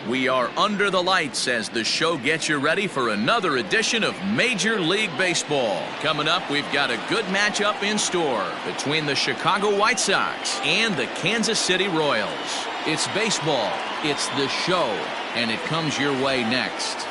We are under the lights as the show gets you ready for another edition of Major League Baseball. Coming up, we've got a good matchup in store between the Chicago White Sox and the Kansas City Royals. It's baseball, it's the show, and it comes your way next.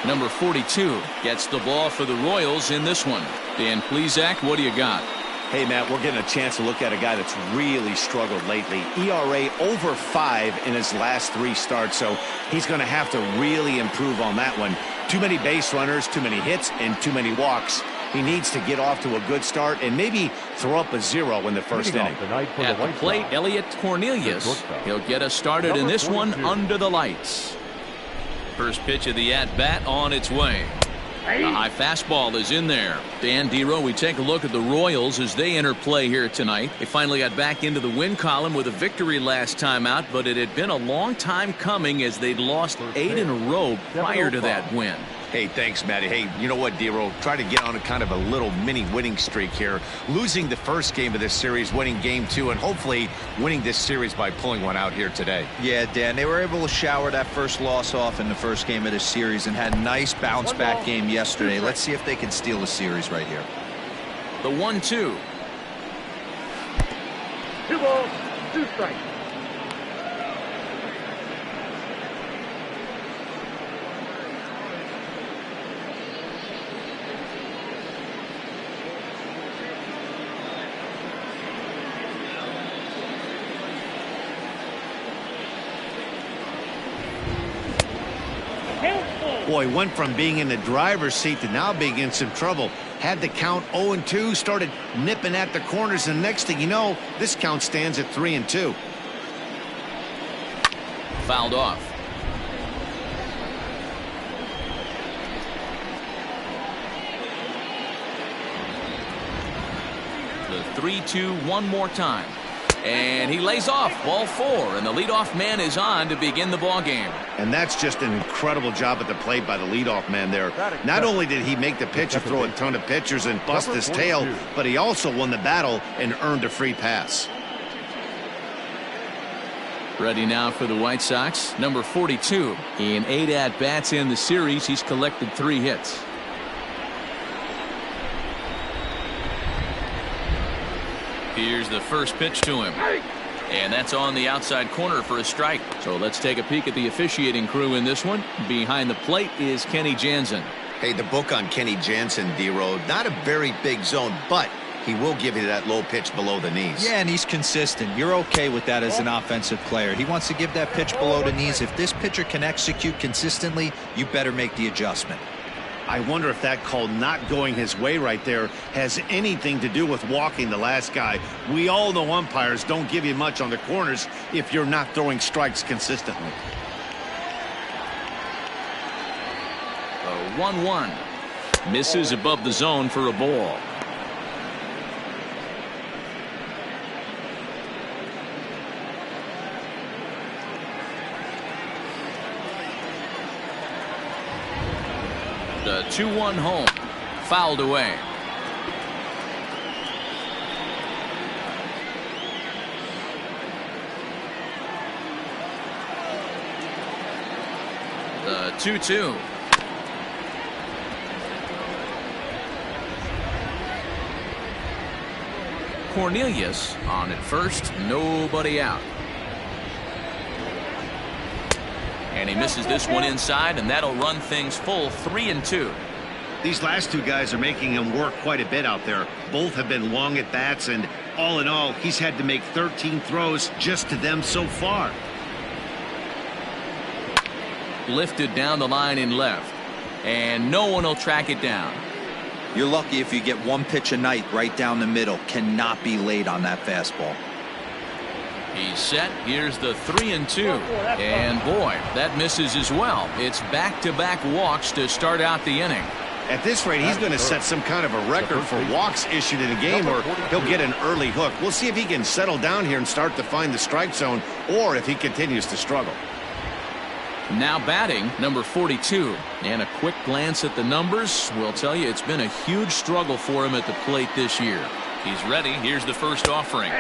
Number 42 gets the ball for the Royals in this one. Dan Plesac, what do you got? Hey, Matt, we're getting a chance to look at a guy that's really struggled lately. ERA over 5 in his last 3 starts, so he's going to have to really improve on that one. Too many base runners, too many hits, and too many walks. He needs to get off to a good start and maybe throw up a 0 in the first inning. At the plate, Elliot Cornelius. He'll get us started in this one under the lights. First pitch of the at-bat on its way. The high fastball is in there. Dan Dero, we take a look at the Royals as they enter play here tonight. They finally got back into the win column with a victory last time out, but it had been a long time coming as they'd lost 8 in a row prior to that win. Hey, thanks, Matty. Hey, you know what, Dero? Try to get on a kind of a little mini winning streak here. Losing the first game of this series, winning game 2, and hopefully winning this series by pulling one out here today. Yeah, Dan, they were able to shower that first loss off in the first game of this series and had a nice bounce-back game yesterday. Let's see if they can steal the series right here. The 1-2. 2 balls, 2 strikes. Boy, went from being in the driver's seat to now being in some trouble. Had the count 0-2, started nipping at the corners, and next thing you know, this count stands at 3-2. Fouled off. The 3-2 one more time. And he lays off, ball 4, and the leadoff man is on to begin the ball game. And that's just an incredible job at the plate by the leadoff man there. Not only did he make the pitch and throw a ton of pitchers and bust his tail, but he also won the battle and earned a free pass. Ready now for the White Sox, number 42. In 8 at-bats in the series, he's collected 3 hits. Here's the first pitch to him. And that's on the outside corner for a strike. So let's take a peek at the officiating crew in this one. Behind the plate is Kenny Jansen. Hey, the book on Kenny Jansen, D-Road, not a very big zone, but he will give you that low pitch below the knees. Yeah, and he's consistent. You're okay with that as an offensive player. He wants to give that pitch below the knees. If this pitcher can execute consistently, you better make the adjustment. I wonder if that call not going his way right there has anything to do with walking the last guy. We all know umpires don't give you much on the corners if you're not throwing strikes consistently. The 1-1 misses above the zone for a ball. The 2-1 home, fouled away. The 2-2. Cornelius on at first, nobody out. And he misses this one inside, and that'll run things full 3-2. These last 2 guys are making him work quite a bit out there. Both have been long at bats, and all in all, he's had to make 13 throws just to them so far. Lifted down the line in left, and no one will track it down. You're lucky if you get 1 pitch a night right down the middle. Cannot be late on that fastball. He's set. Here's the 3-2. And boy, that misses as well. It's back-to-back walks to start out the inning. At this rate, he's going to set some kind of a record for walks issued in a game, or he'll get an early hook. We'll see if he can settle down here and start to find the strike zone, or if he continues to struggle. Now batting, number 42. And a quick glance at the numbers will tell you it's been a huge struggle for him at the plate this year. He's ready. Here's the first offering.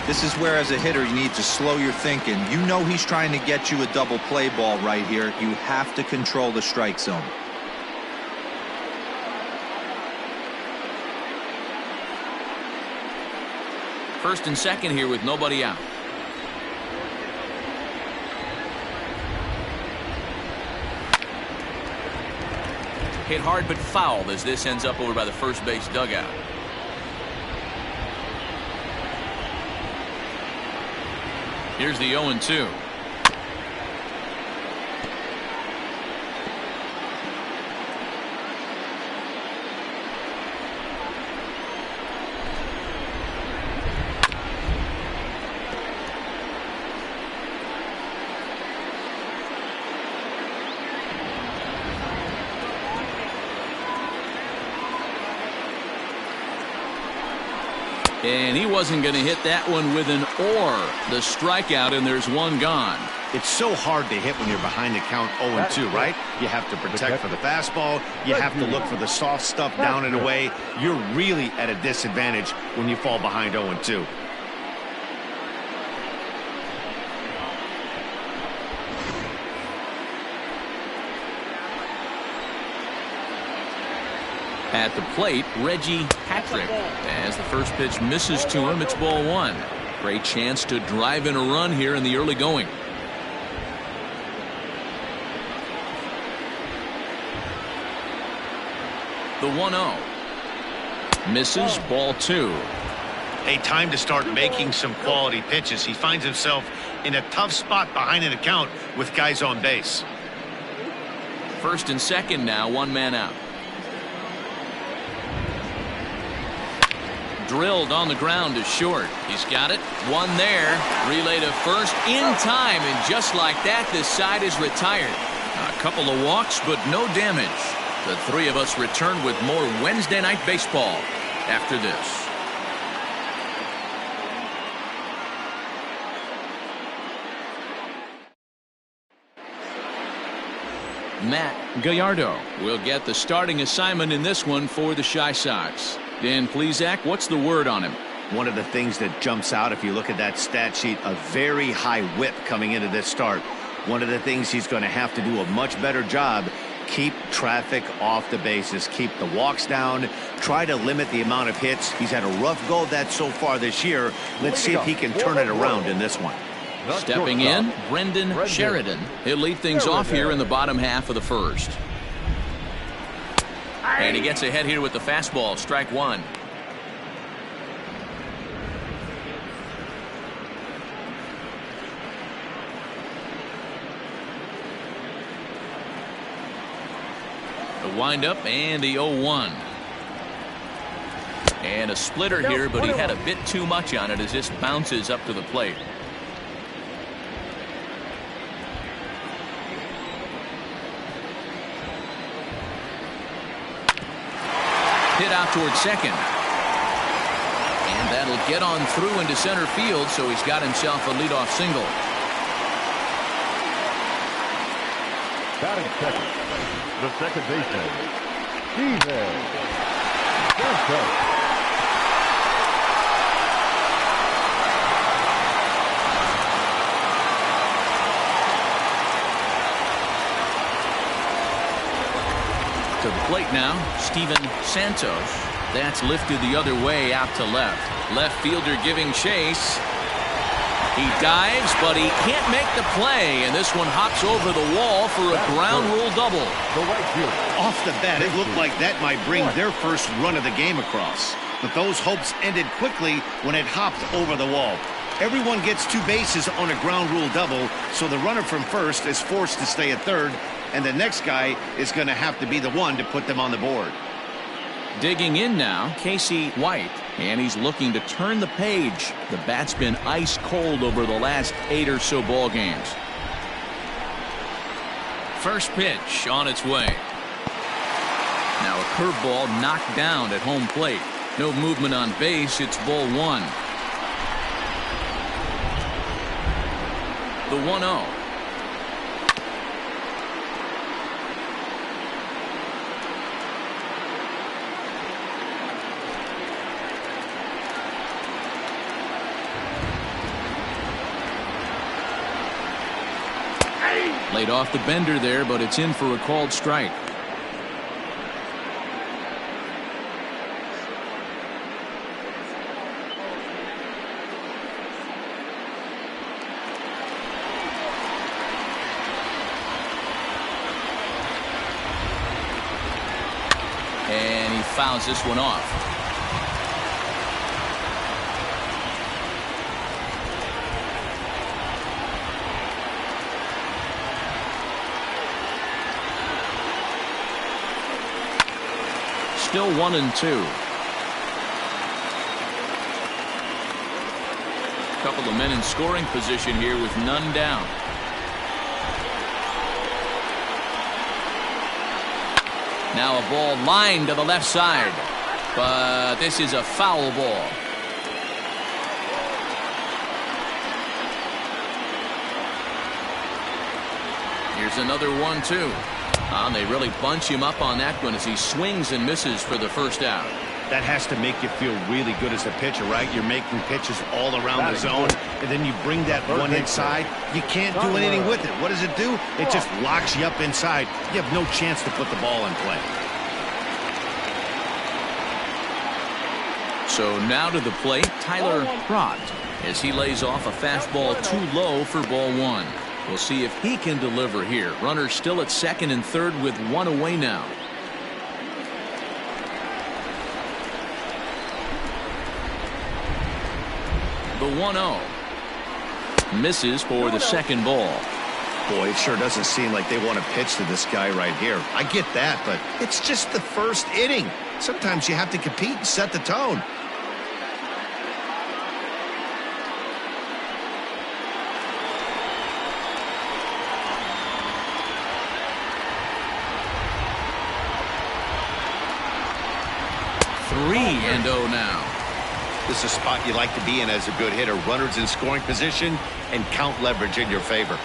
This is where, as a hitter, you need to slow your thinking. You know he's trying to get you a double play ball right here. You have to control the strike zone. First and second here with nobody out. Hit hard but fouled as this ends up over by the first base dugout. Here's the 0-2. And he wasn't going to hit that one with an the strikeout, and there's one gone. It's so hard to hit when you're behind the count 0-2, right? You have to protect for the fastball. You have to look for the soft stuff down and away. You're really at a disadvantage when you fall behind 0-2. At the plate, Reggie Patrick. As the first pitch misses to him, it's ball one. Great chance to drive in a run here in the early going. The 1-0. Misses, ball two. A time to start making some quality pitches. He finds himself in a tough spot behind an account with guys on base. First and second now, one man out. Drilled on the ground to short. He's got it. One there. Relay to first in time, and just like that, this side is retired. A couple of walks, but no damage. The three of us return with more Wednesday night baseball after this. Matt Gallardo will get the starting assignment in this one for the Chi Sox. Dan Plesac, what's the word on him? One of the things that jumps out if you look at that stat sheet, a very high whip coming into this start. One of the things he's going to have to do a much better job, keep traffic off the bases, keep the walks down, try to limit the amount of hits. He's had a rough go of that so far this year. Let's see if he can turn it around in this one. Stepping in, Brendan Sheridan. He'll lead things off here in the bottom half of the first. And he gets ahead here with the fastball, strike one. The windup and the 0-1. And a splitter here, but he had a bit too much on it as this bounces up to the plate. Hit out towards second. And that'll get on through into center field, so he's got himself a leadoff single. Batting second, the second baseman, Steven Santos. To the plate now, Steven Santos. That's lifted the other way out to left. Left fielder giving chase. He dives, but he can't make the play, and this one hops over the wall for a ground rule double. Off the bat, it looked like that might bring their first run of the game across. But those hopes ended quickly when it hopped over the wall. Everyone gets two bases on a ground rule double, so the runner from first is forced to stay at third, and the next guy is going to have to be the one to put them on the board. Digging in now, Casey White, and he's looking to turn the page. The bat's been ice cold over the last 8 or so ball games. First pitch on its way. Now a curveball knocked down at home plate. No movement on base. It's ball one. The 1-0. Laid off the bender there, but it's in for a called strike. And he fouls this one off. Still 1-2. Couple of men in scoring position here with none down. Now a ball lined to the left side, but this is a foul ball. Here's another 1-2. They really bunch him up on that one as he swings and misses for the first out. That has to make you feel really good as a pitcher, right? You're making pitches all around the zone, and then you bring that one inside. You can't do anything with it. What does it do? It just locks you up inside. You have no chance to put the ball in play. So now to the plate, Tyler Pratt, as he lays off a fastball too low for ball one. We'll see if he can deliver here. Runners still at second and third with one away now. The 1-0. Misses for the second ball. Boy, it sure doesn't seem like they want to pitch to this guy right here. I get that, but it's just the first inning. Sometimes you have to compete and set the tone. And 3-0 now. This is a spot you like to be in as a good hitter. Runners in scoring position and count leverage in your favor.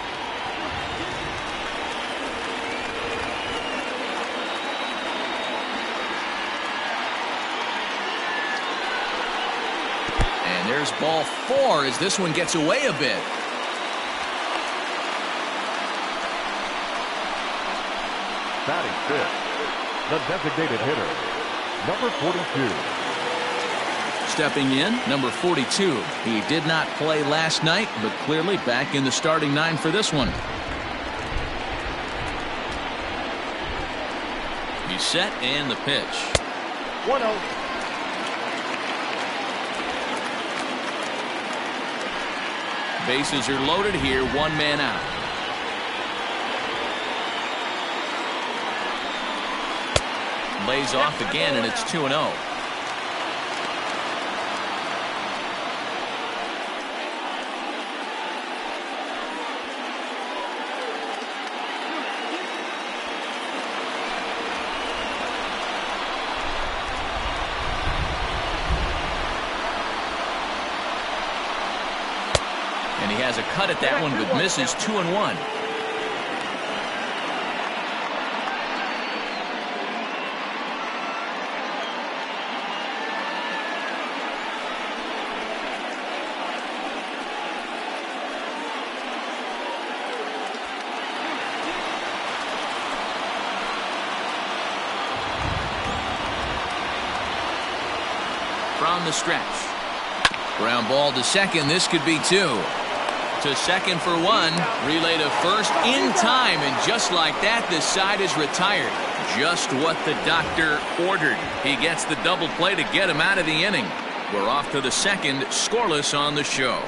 And there's ball 4 as this one gets away a bit. Batting fifth, the designated hitter, number 42. Stepping in, number 42. He did not play last night, but clearly back in the starting 9 for this one. He's set and the pitch. 1-0. Bases are loaded here, one man out. Lays off again, and it's 2-0. And he has a cut at that one, but misses. 2-1. From the stretch. Ground ball to second. This could be 2. To second for 1. Relay to first in time. And just like that, this side is retired. Just what the doctor ordered. He gets the double play to get him out of the inning. We're off to the second, scoreless on the show.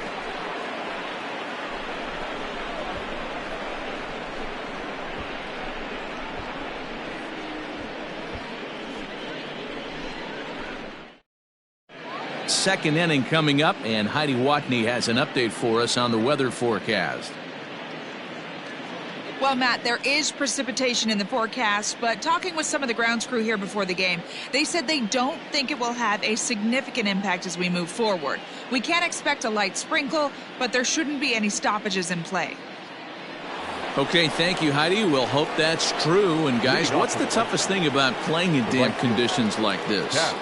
Second inning coming up, and Heidi Watney has an update for us on the weather forecast. Well, Matt, there is precipitation in the forecast, but talking with some of the grounds crew here before the game, they said they don't think it will have a significant impact as we move forward. We can't expect a light sprinkle, but there shouldn't be any stoppages in play. Okay, thank you, Heidi. We'll hope that's true. And guys, what's the toughest thing about playing in damp conditions like this?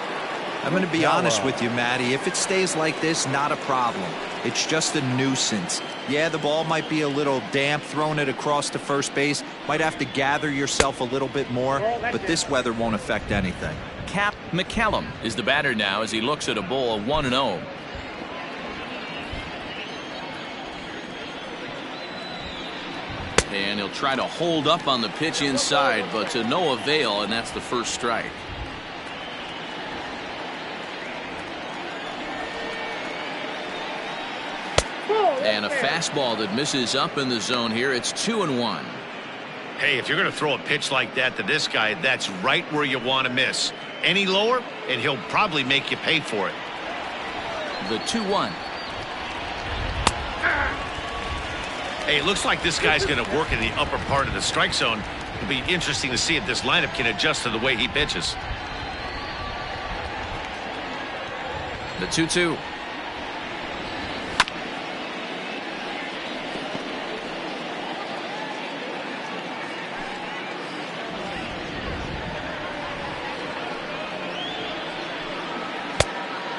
I'm going to be honest with you, Matty. If it stays like this, not a problem. It's just a nuisance. Yeah, the ball might be a little damp throwing it across to first base. Might have to gather yourself a little bit more, but this weather won't affect anything. Cap McCallum is the batter now as he looks at a ball of 1-0. And he'll try to hold up on the pitch inside, but to no avail, and that's the first strike. And a fastball that misses up in the zone here. It's 2-1. Hey, if you're going to throw a pitch like that to this guy, that's right where you want to miss. Any lower, and he'll probably make you pay for it. The 2-1. Hey, it looks like this guy's going to work in the upper part of the strike zone. It'll be interesting to see if this lineup can adjust to the way he pitches. The 2-2.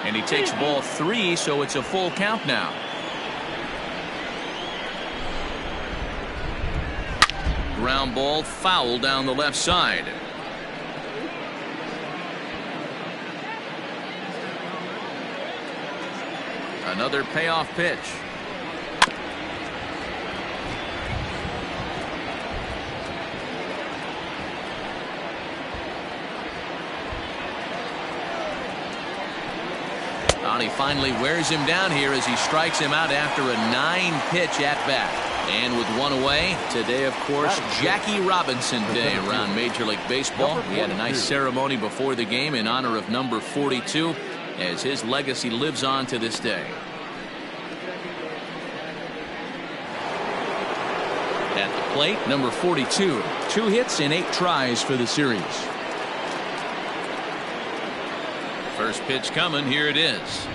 And he takes ball 3, so it's a full count now. Ground ball foul down the left side. Another payoff pitch. And he finally wears him down here as he strikes him out after a 9-pitch at-bat. And with one away, today, of course, Jackie Robinson Day around Major League Baseball. He had a nice ceremony before the game in honor of number 42, as his legacy lives on to this day. At the plate, number 42, 2 hits and 8 tries for the series. First pitch coming, here it is.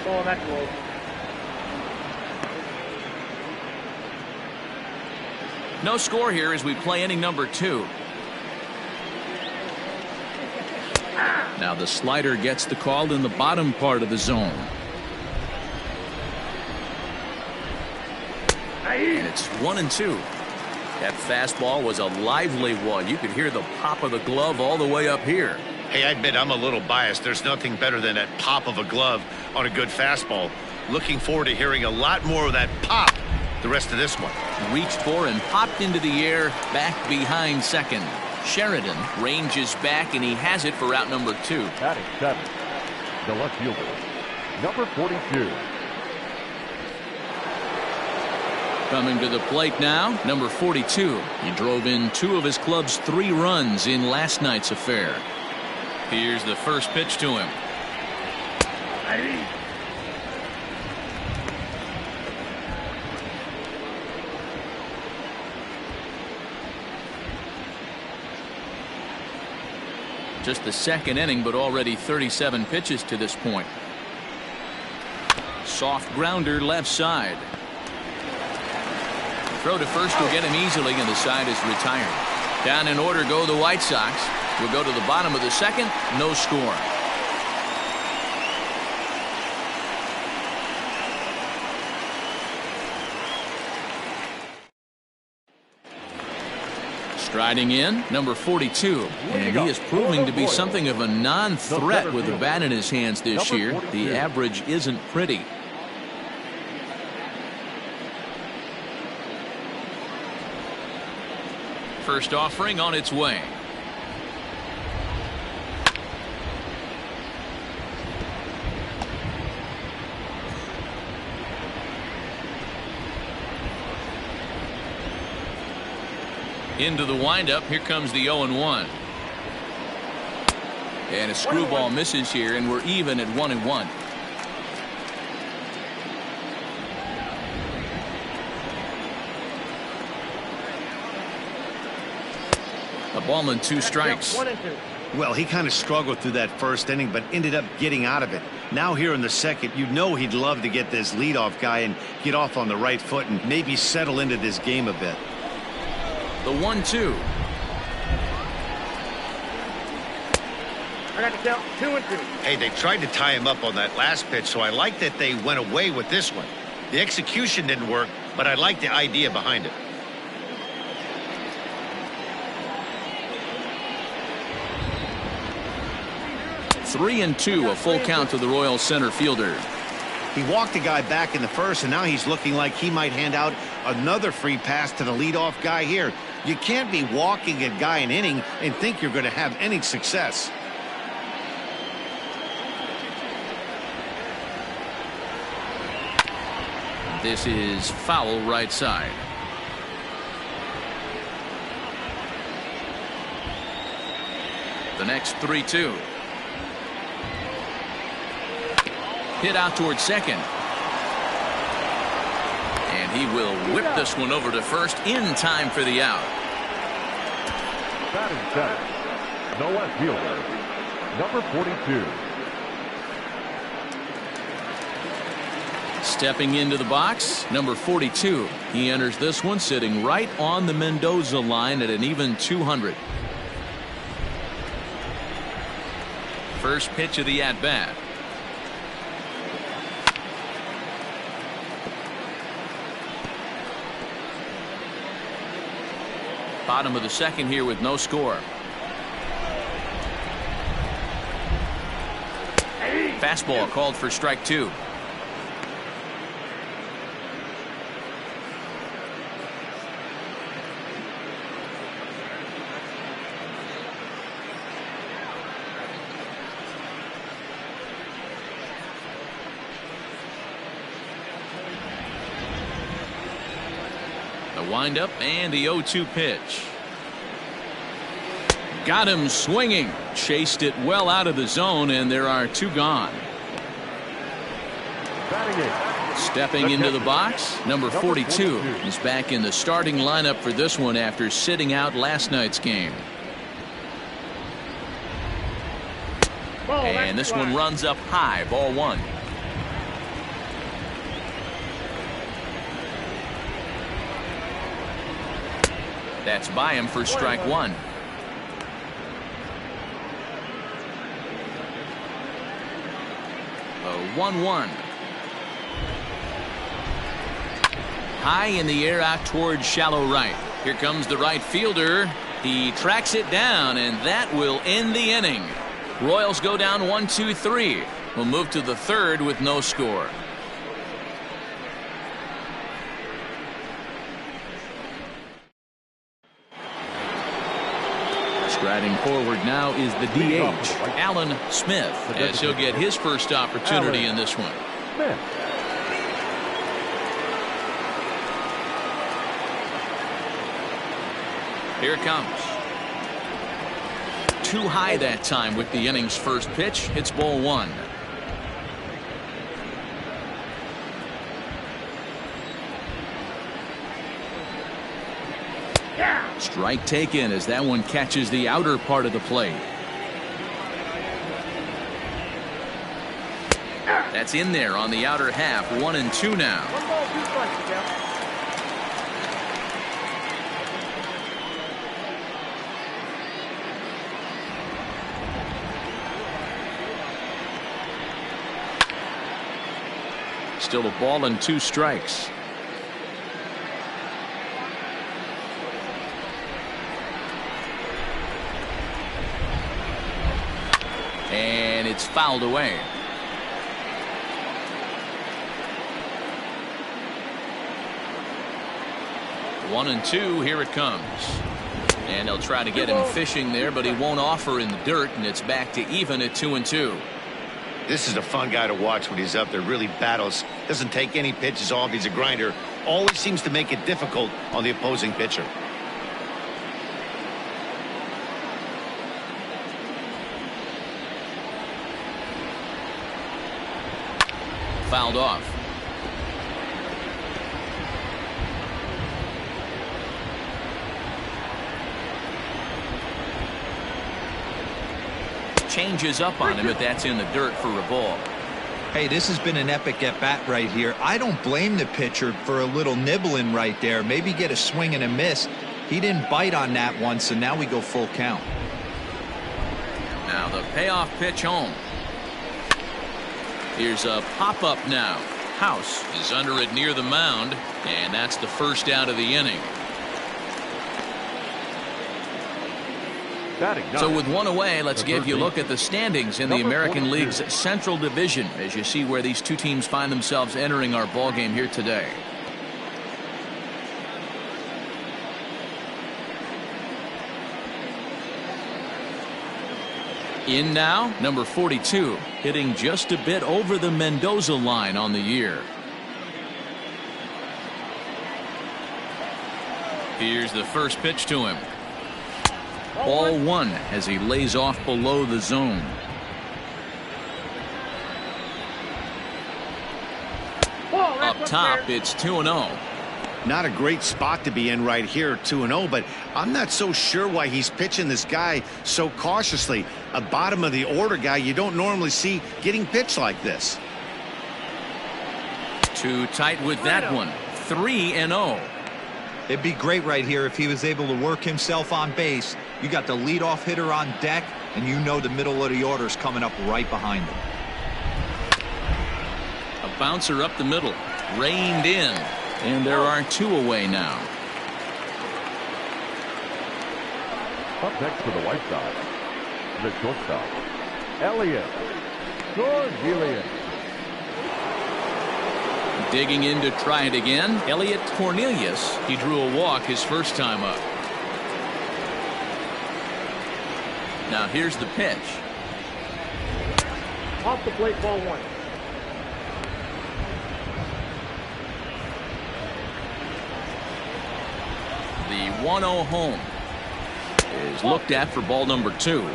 Oh, that's close. No score here as we play inning number 2. Now the slider gets the call in the bottom part of the zone. And it's 1-2. That fastball was a lively one. You could hear the pop of the glove all the way up here. Hey, I admit I'm a little biased. There's nothing better than that pop of a glove on a good fastball. Looking forward to hearing a lot more of that pop the rest of this one. Reached for and popped into the air back behind second. Sheridan ranges back and he has it for out number 2. Batting 7, the left fielder, number 42. Coming to the plate now, number 42. He drove in 2 of his club's 3 runs in last night's affair. Here's the first pitch to him. Just the second inning, but already 37 pitches to this point. Soft grounder left side. Throw to first will get him easily, and the side is retired. Down in order go the White Sox. We'll go to the bottom of the second. No score. Striding in, number 42, and he is proving to be something of a non-threat with the bat in his hands this year. The average isn't pretty. First offering on its way. Into the windup. Here comes the 0-1. And a screwball misses here, and we're even at 1-1. A ball and 2 strikes. Well, he kind of struggled through that first inning, but ended up getting out of it. Now here in the second, you know he'd love to get this leadoff guy and get off on the right foot and maybe settle into this game a bit. The 1-2. I got to count 2-2. Hey, they tried to tie him up on that last pitch, so I like that they went away with this one. The execution didn't work, but I like the idea behind it. Three and two, a full count to the Royals center fielder. He walked a guy back in the first, and now he's looking like he might hand out another free pass to the leadoff guy here. You can't be walking a guy an inning and think you're going to have any success. This is foul right side. The next 3-2. Hit out towards second. And he will whip this one over to first in time for the out. Batting center, no left fielder, number 42. Stepping into the box, number 42. He enters this one sitting right on the Mendoza line at an even 200. First pitch of the at-bat. Bottom of the second here with no score. Fastball called for strike two. Windup and the 0-2 pitch. Got him swinging. Chased it well out of the zone, and there are two gone. Stepping into the box, number 42 is back in the starting lineup for this one after sitting out last night's game. And this one runs up high, ball one. That's by him for strike one. A 1-1. High in the air out towards shallow right. Here comes the right fielder. He tracks it down, and that will end the inning. Royals go down 1-2-3. We'll move to the third with no score. Striding forward now is the DH, Alan Smith, as he'll get his first opportunity in this one. Here it comes. Too high that time with the inning's first pitch. It's ball one. Strike taken as that one catches the outer part of the plate. That's in there on the outer half. 1-2 now. 1 ball, 2 strikes, yeah. Still a ball and 2 strikes. And it's fouled away. One and two, here it comes. And they'll try to get him fishing there, but he won't offer in the dirt, and it's back to even at 2-2. This is a fun guy to watch when he's up there. Really battles. Doesn't take any pitches off. He's a grinder. Always seems to make it difficult on the opposing pitcher. Fouled off. Changes up on him, but that's in the dirt for a ball. Hey, this has been an epic at-bat right here. I don't blame the pitcher for a little nibbling right there. Maybe get a swing and a miss. He didn't bite on that one, so now we go full count. Now the payoff pitch home. Here's a pop-up now. House is under it near the mound, and that's the first out of the inning. So with one away, let's give you a look at the standings in the American League's Central Division as you see where these two teams find themselves entering our ball game here today. In now, number 42, hitting just a bit over the Mendoza line on the year. Here's the first pitch to him. Ball one as he lays off below the zone. Up top, it's 2-0. Not a great spot to be in right here, 2-0, but I'm not so sure why he's pitching this guy so cautiously. A bottom of the order guy you don't normally see getting pitched like this. Too tight with that one. 3-0. It'd be great right here if he was able to work himself on base. You got the leadoff hitter on deck, and you know the middle of the order's coming up right behind him. A bouncer up the middle, reined in, and there are two away now. Up next for the White Sox, the shortstop, Elliott Cornelius. Digging in to try it again, Elliott Cornelius. He drew a walk his first time up. Now here's the pitch. Off the plate, ball one. The 1-0 home is looked at for ball number 2.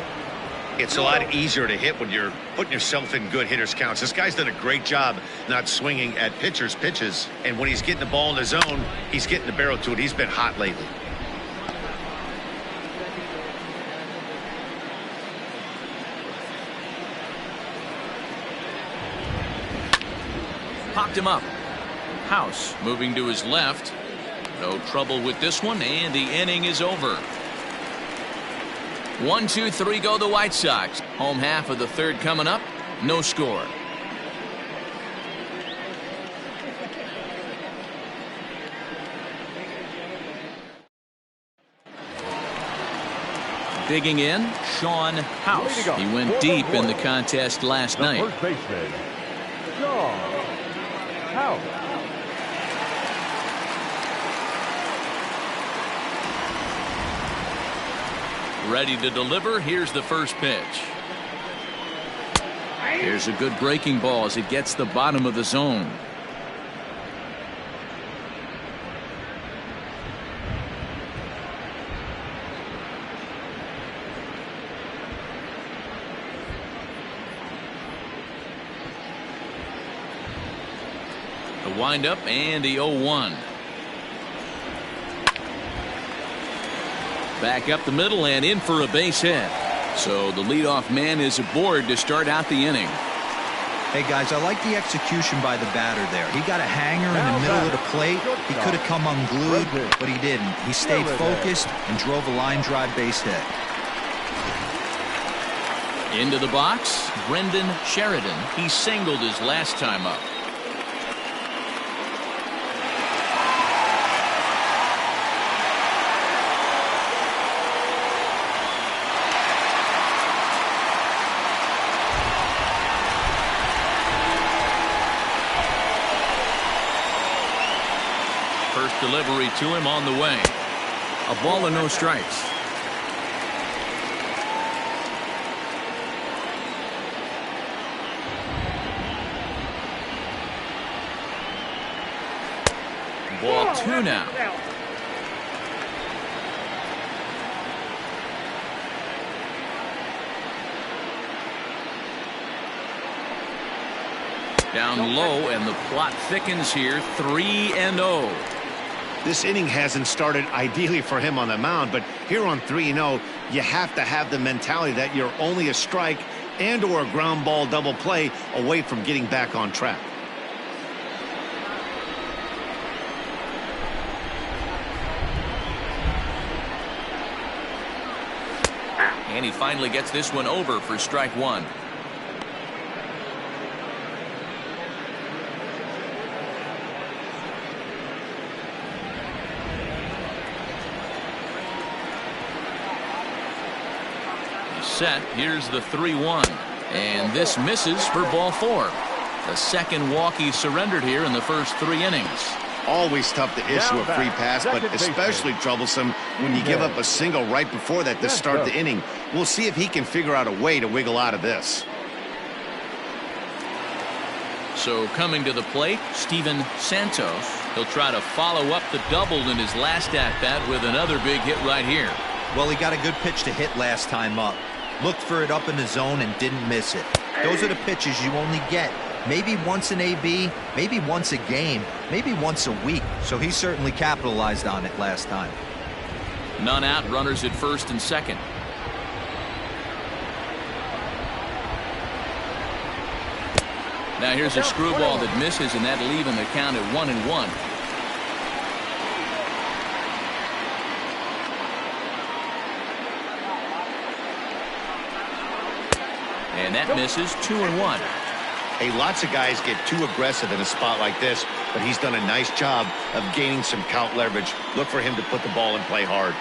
It's a lot easier to hit when you're putting yourself in good hitters counts. This guy's done a great job not swinging at pitchers' pitches. And when he's getting the ball in the zone, he's getting the barrel to it. He's been hot lately. Popped him up. House moving to his left. No trouble with this one, and the inning is over. 1, 2, 3 go the White Sox. Home half of the third coming up. No score. Digging in, Sean House. He went deep in the contest last night. First baseman, Sean House. Ready to deliver. Here's the first pitch. Here's a good breaking ball as it gets the bottom of the zone. The windup and the 0-1. Back up the middle and in for a base hit. So the leadoff man is aboard to start out the inning. Hey guys, I like the execution by the batter there. He got a hanger in the middle of the plate. He could have come unglued, but he didn't. He stayed focused and drove a line drive base hit. Into the box, Brendan Sheridan. He singled his last time up. First delivery to him on the way. A ball and no strikes. Ball 2 now. Down low, and the plot thickens here. 3-0. This inning hasn't started ideally for him on the mound, but here on 3-0, you have to have the mentality that you're only a strike and or a ground ball double play away from getting back on track. And he finally gets this one over for strike one. He's set. Here's the 3-1. And this misses for ball 4. The second walk he surrendered here in the first 3 innings. Always tough to issue a free pass, but especially troublesome when you give up a single right before that to start the inning. We'll see if he can figure out a way to wiggle out of this. So coming to the plate, Steven Santos. He'll try to follow up the double in his last at-bat with another big hit right here. Well, he got a good pitch to hit last time up. Looked for it up in the zone and didn't miss it. Those are the pitches you only get maybe once in AB, maybe once a game, maybe once a week. So he certainly capitalized on it last time. None out, runners at first and second. Now here's a screwball that misses, and that'll even the count at 1-1. And that misses. 2-1. Hey, lots of guys get too aggressive in a spot like this, but he's done a nice job of gaining some count leverage. Look for him to put the ball in play hard.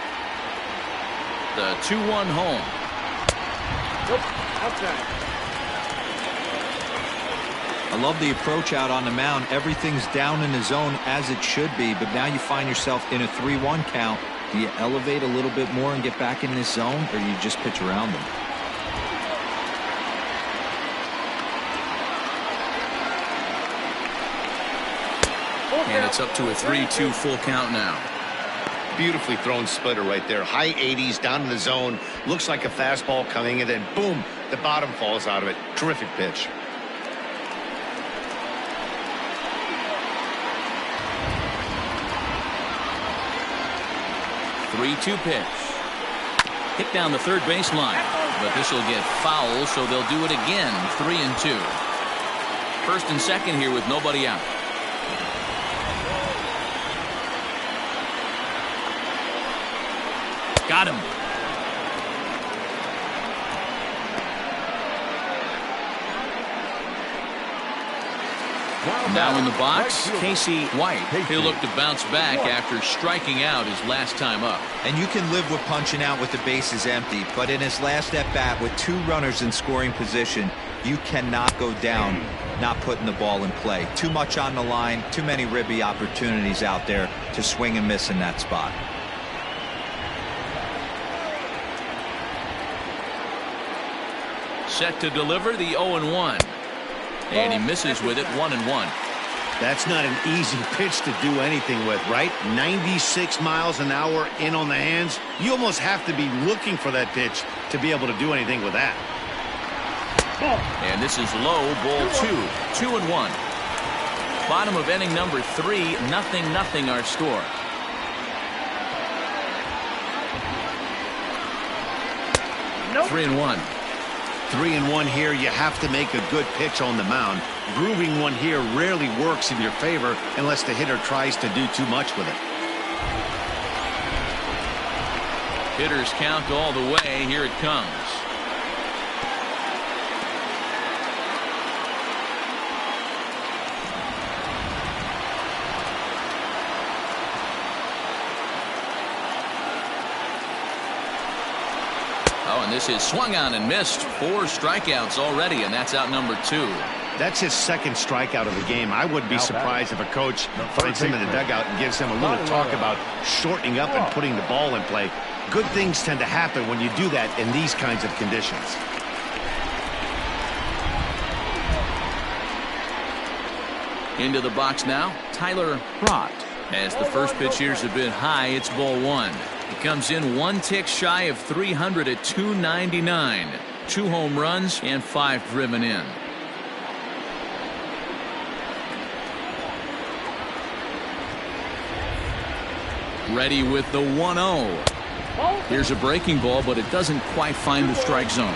The 2-1 home. Nope, outside. I love the approach out on the mound. Everything's down in the zone as it should be, but now you find yourself in a 3-1 count. Do you elevate a little bit more and get back in this zone, or you just pitch around them? And it's up to a 3-2 full count now. Beautifully thrown splitter right there. High 80s down in the zone. Looks like a fastball coming, and then boom, the bottom falls out of it. Terrific pitch. Three-two pitch. Hit down the third baseline, but this will get foul, so they'll do it again. 3-2. First and second here with nobody out. Got him. Now in the box, Casey White. He'll look to bounce back after striking out his last time up. And you can live with punching out with the bases empty, but in his last at-bat with 2 runners in scoring position, you cannot go down not putting the ball in play. Too much on the line, too many ribby opportunities out there to swing and miss in that spot. Set to deliver the 0-1. And he misses with it. 1-1. That's not an easy pitch to do anything with, right? 96 miles an hour in on the hands. You almost have to be looking for that pitch to be able to do anything with that. And this is low, ball 2. 2-1. Bottom of inning number 3. 0-0 our score. Nope. 3-1. 3-1 here. You have to make a good pitch on the mound. Grooving one here rarely works in your favor unless the hitter tries to do too much with it. Hitters count all the way. Here it comes. Oh, and this is swung on and missed. 4 strikeouts already, and that's out number 2. That's his second strikeout of the game. I wouldn't be surprised if a coach finds him in the dugout and gives him a little talk about shortening up and putting the ball in play. Good things tend to happen when you do that in these kinds of conditions. Into the box now, Tyler Pratt. As the first pitch here's a bit high, it's ball 1. He comes in 1 tick shy of 300 at 299. 2 home runs and 5 driven in. Ready with the 1-0. Here's a breaking ball, but it doesn't quite find the strike zone.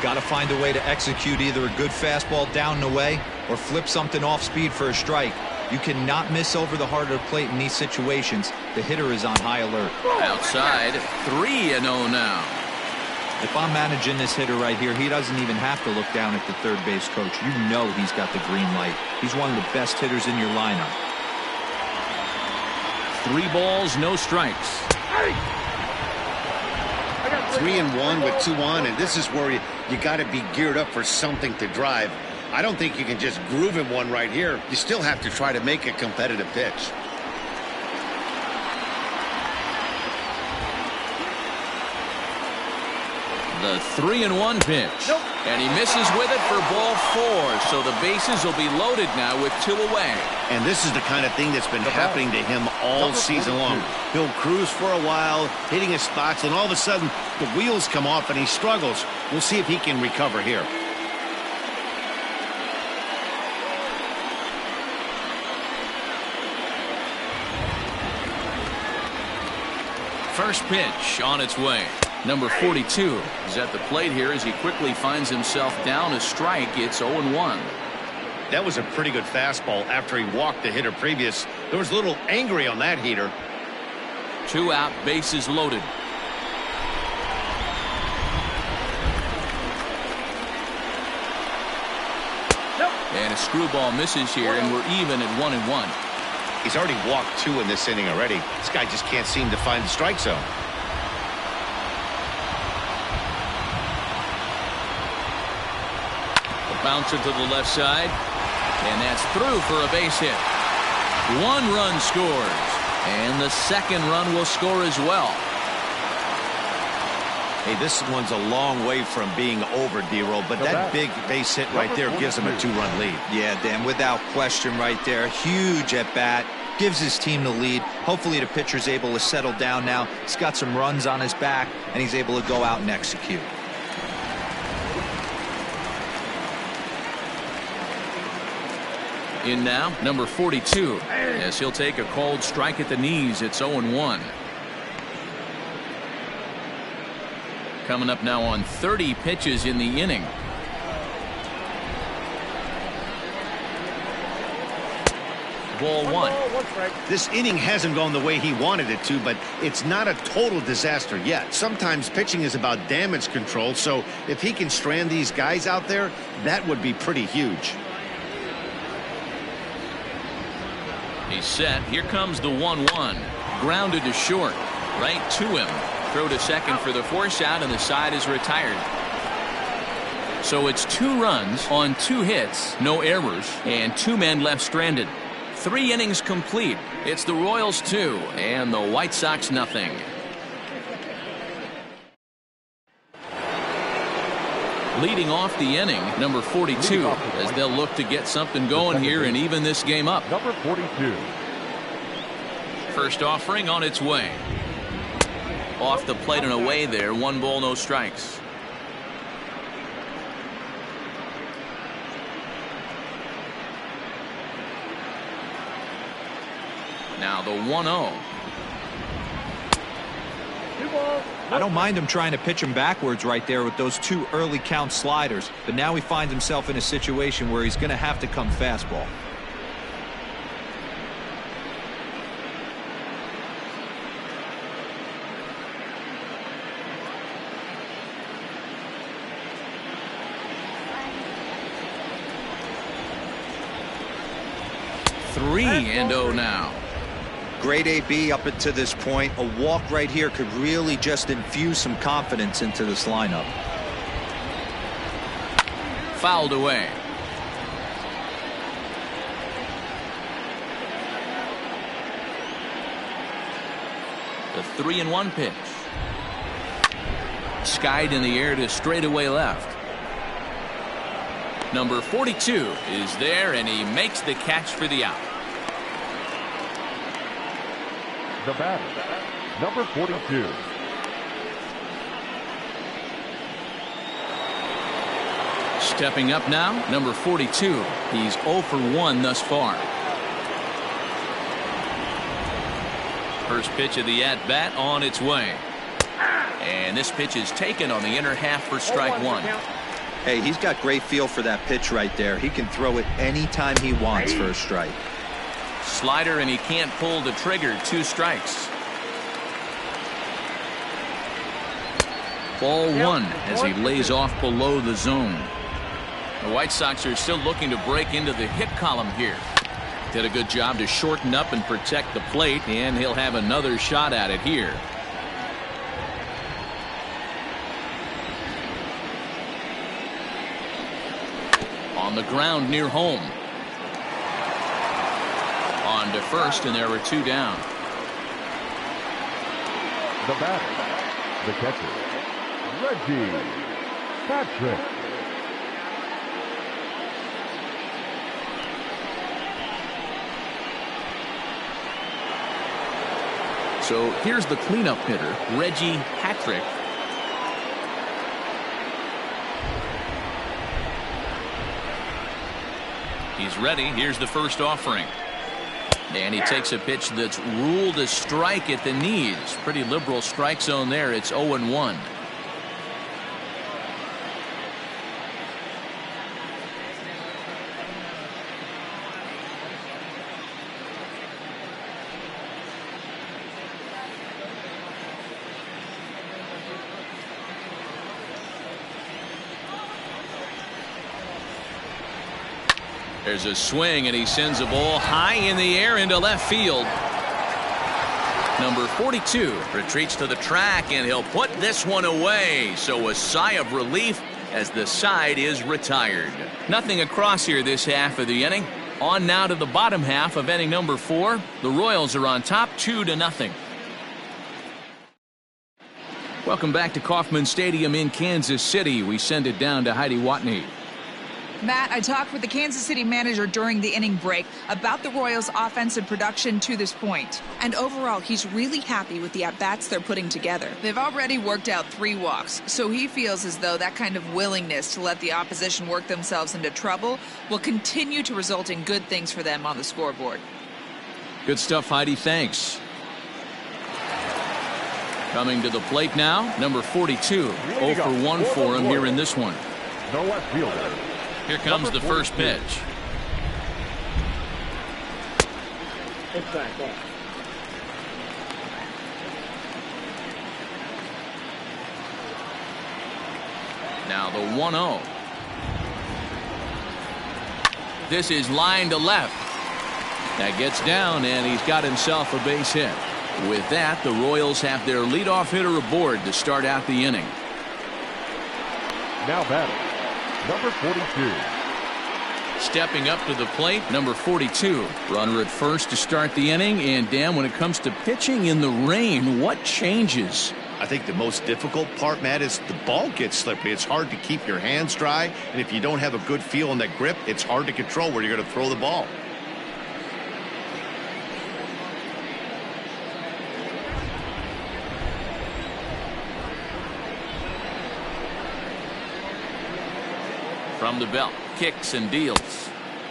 Got to find a way to execute either a good fastball down the way or flip something off speed for a strike. You cannot miss over the heart of the plate in these situations. The hitter is on high alert. Outside, 3-0 now. If I'm managing this hitter right here, he doesn't even have to look down at the third base coach. You know he's got the green light. He's one of the best hitters in your lineup. 3 balls, no strikes. 3-1 with 2 on, and this is where you got to be geared up for something to drive. I don't think you can just groove him one right here. You still have to try to make a competitive pitch. The 3-1 pitch. Nope. And he misses with it for ball 4. So the bases will be loaded now with 2 away. And this is the kind of thing that's been happening to him all season long. He'll cruise for a while, hitting his spots, and all of a sudden the wheels come off and he struggles. We'll see if he can recover here. First pitch on its way. Number 42 is at the plate here as he quickly finds himself down a strike. It's 0-1. That was a pretty good fastball after he walked the hitter previous. There was a little angry on that heater. 2 out, bases loaded. And a screwball misses here, and we're even at 1-1. He's already walked 2 in this inning already. This guy just can't seem to find the strike zone. A bouncer to the left side, and that's through for a base hit. 1 run scores, and the second run will score as well. Hey, this one's a long way from being over, D-Roll, but that big base hit right there gives him a 2-run lead. Yeah, Dan, without question right there. Huge at bat. Gives his team the lead. Hopefully the pitcher's able to settle down now. He's got some runs on his back, and he's able to go out and execute. In now, number 42, as he'll take a cold strike at the knees. It's 0-1. Coming up now on 30 pitches in the inning. Ball 1. This inning hasn't gone the way he wanted it to, but it's not a total disaster yet. Sometimes pitching is about damage control, so if he can strand these guys out there, that would be pretty huge. He's set. Here comes the 1-1. Grounded to short. Right to him. Throw to second for the force out, and the side is retired. So it's 2 runs on 2 hits, no errors, and 2 men left stranded. 3 innings complete. It's the Royals 2 and the White Sox nothing. Leading off the inning, number 42, as they'll look to get something going here and even this game up. Number 42. First offering on its way. Off the plate and away there. 1 ball, no strikes. Now the 1-0. I don't mind him trying to pitch him backwards right there with those 2 early count sliders, but now he finds himself in a situation where he's going to have to come fastball. Three and 0 now. Great AB up until this point. A walk right here could really just infuse some confidence into this lineup. Fouled away. The 3-1 pitch. Skied in the air to straightaway left. Number 42 is there, and he makes the catch for the out. The batter, number 42. Stepping up now, number 42. He's 0 for 1 thus far. First pitch of the at-bat on its way. And this pitch is taken on the inner half for strike 1. Hey, he's got great feel for that pitch right there. He can throw it anytime he wants for a strike. Slider, and he can't pull the trigger. 2 strikes. Ball one as he lays off below the zone. The White Sox are still looking to break into the hit column here. Did a good job to shorten up and protect the plate, and he'll have another shot at it here. On the ground near home. On to first, and there were two down. The batter, the catcher, Reggie Patrick. So here's the cleanup hitter, Reggie Patrick. He's ready. Here's the first offering. And he takes a pitch that's ruled a strike at the knees. Pretty liberal strike zone there. It's 0-1. There's a swing, and he sends a ball high in the air into left field. Number 42 retreats to the track, and he'll put this one away. So a sigh of relief as the side is retired. Nothing across here this half of the inning. On now to the bottom half of inning number 4. The Royals are on top 2-0. Welcome back to Kauffman Stadium in Kansas City. We send it down to Heidi Watney. Matt, I talked with the Kansas City manager during the inning break about the Royals' offensive production to this point. And overall, he's really happy with the at-bats they're putting together. They've already worked out 3 walks, so he feels as though that kind of willingness to let the opposition work themselves into trouble will continue to result in good things for them on the scoreboard. Good stuff, Heidi. Thanks. Coming to the plate now, number 42. 0 for 1 for him here in this one. The left fielder. Here comes the first pitch. Now the 1-0. This is line to left. That gets down, and he's got himself a base hit. With that, the Royals have their leadoff hitter aboard to start out the inning. Now batting, number 42. Stepping up to the plate, number 42. Runner at first to start the inning. And Dan, when it comes to pitching in the rain, what changes? I think the most difficult part, Matt, is the ball gets slippery. It's hard to keep your hands dry, and if you don't have a good feel on that grip, it's hard to control where you're going to throw the ball. From the belt, kicks and deals.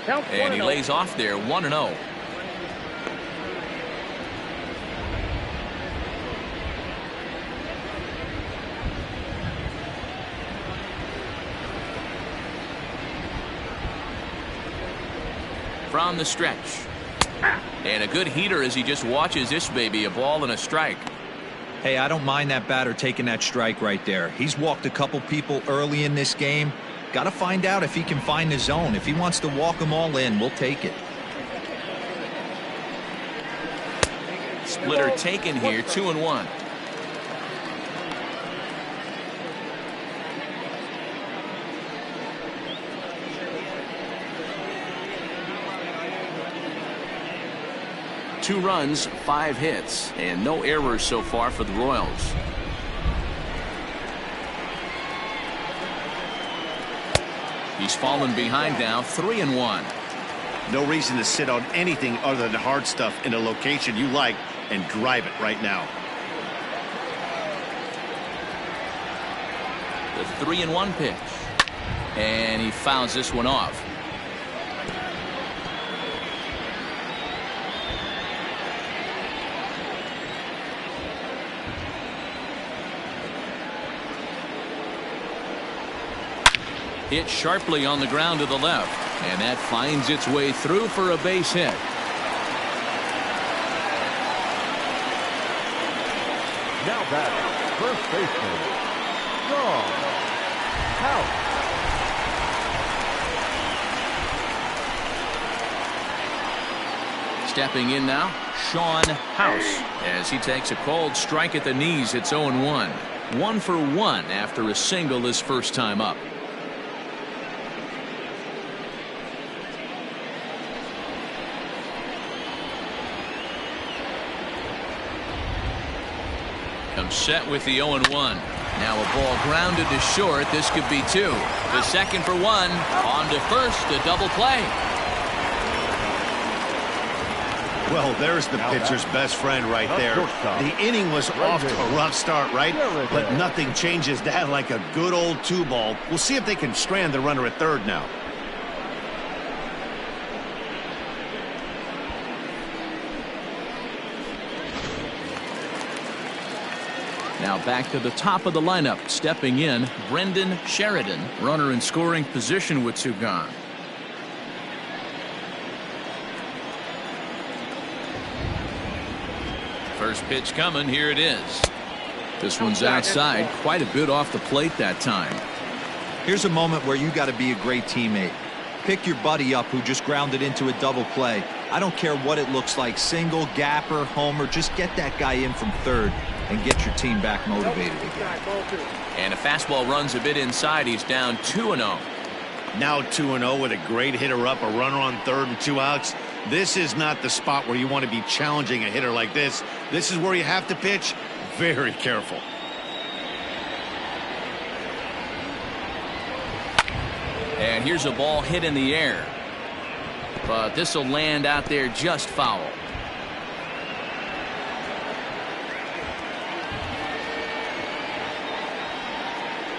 And he lays off there, 1-0. From the stretch. And a good heater as he just watches this baby, a ball and a strike. Hey, I don't mind that batter taking that strike right there. He's walked a couple people early in this game. Got to find out if he can find the zone. If he wants to walk them all in, we'll take it. Splitter taken here, 2-1. Two runs, 5 hits, and no errors so far for the Royals. He's fallen behind now, 3-1. No reason to sit on anything other than hard stuff in a location you like and drive it right now. The 3-1 pitch. And he fouls this one off. Hit sharply on the ground to the left, and that finds its way through for a base hit. Now batting, first baseman, Strong. Out. Stepping in now, Sean House, as he takes a cold strike at the knees. It's 0-1. 1 for 1 after a single his first time up. Comes set with the 0-1. Now a ball grounded to short. This could be 2. The second for 1. On to first, a double play. Well, there's the pitcher's best friend right there. The inning was off to a rough start, right? But nothing changes that like a good old 2-ball. We'll see if they can strand the runner at third now. Now back to the top of the lineup. Stepping in, Brendan Sheridan. Runner in scoring position with 2 gone. First pitch coming. Here it is. This one's outside. Quite a bit off the plate that time. Here's a moment where you got to be a great teammate. Pick your buddy up who just grounded into a double play. I don't care what it looks like, single, gapper, homer. Just get that guy in from third and get your team back motivated again. And a fastball runs a bit inside. He's down 2-0. Now 2-0 with a great hitter up, a runner on third and 2 outs. This is not the spot where you want to be challenging a hitter like this. This is where you have to pitch very careful. And here's a ball hit in the air. But this will land out there just foul.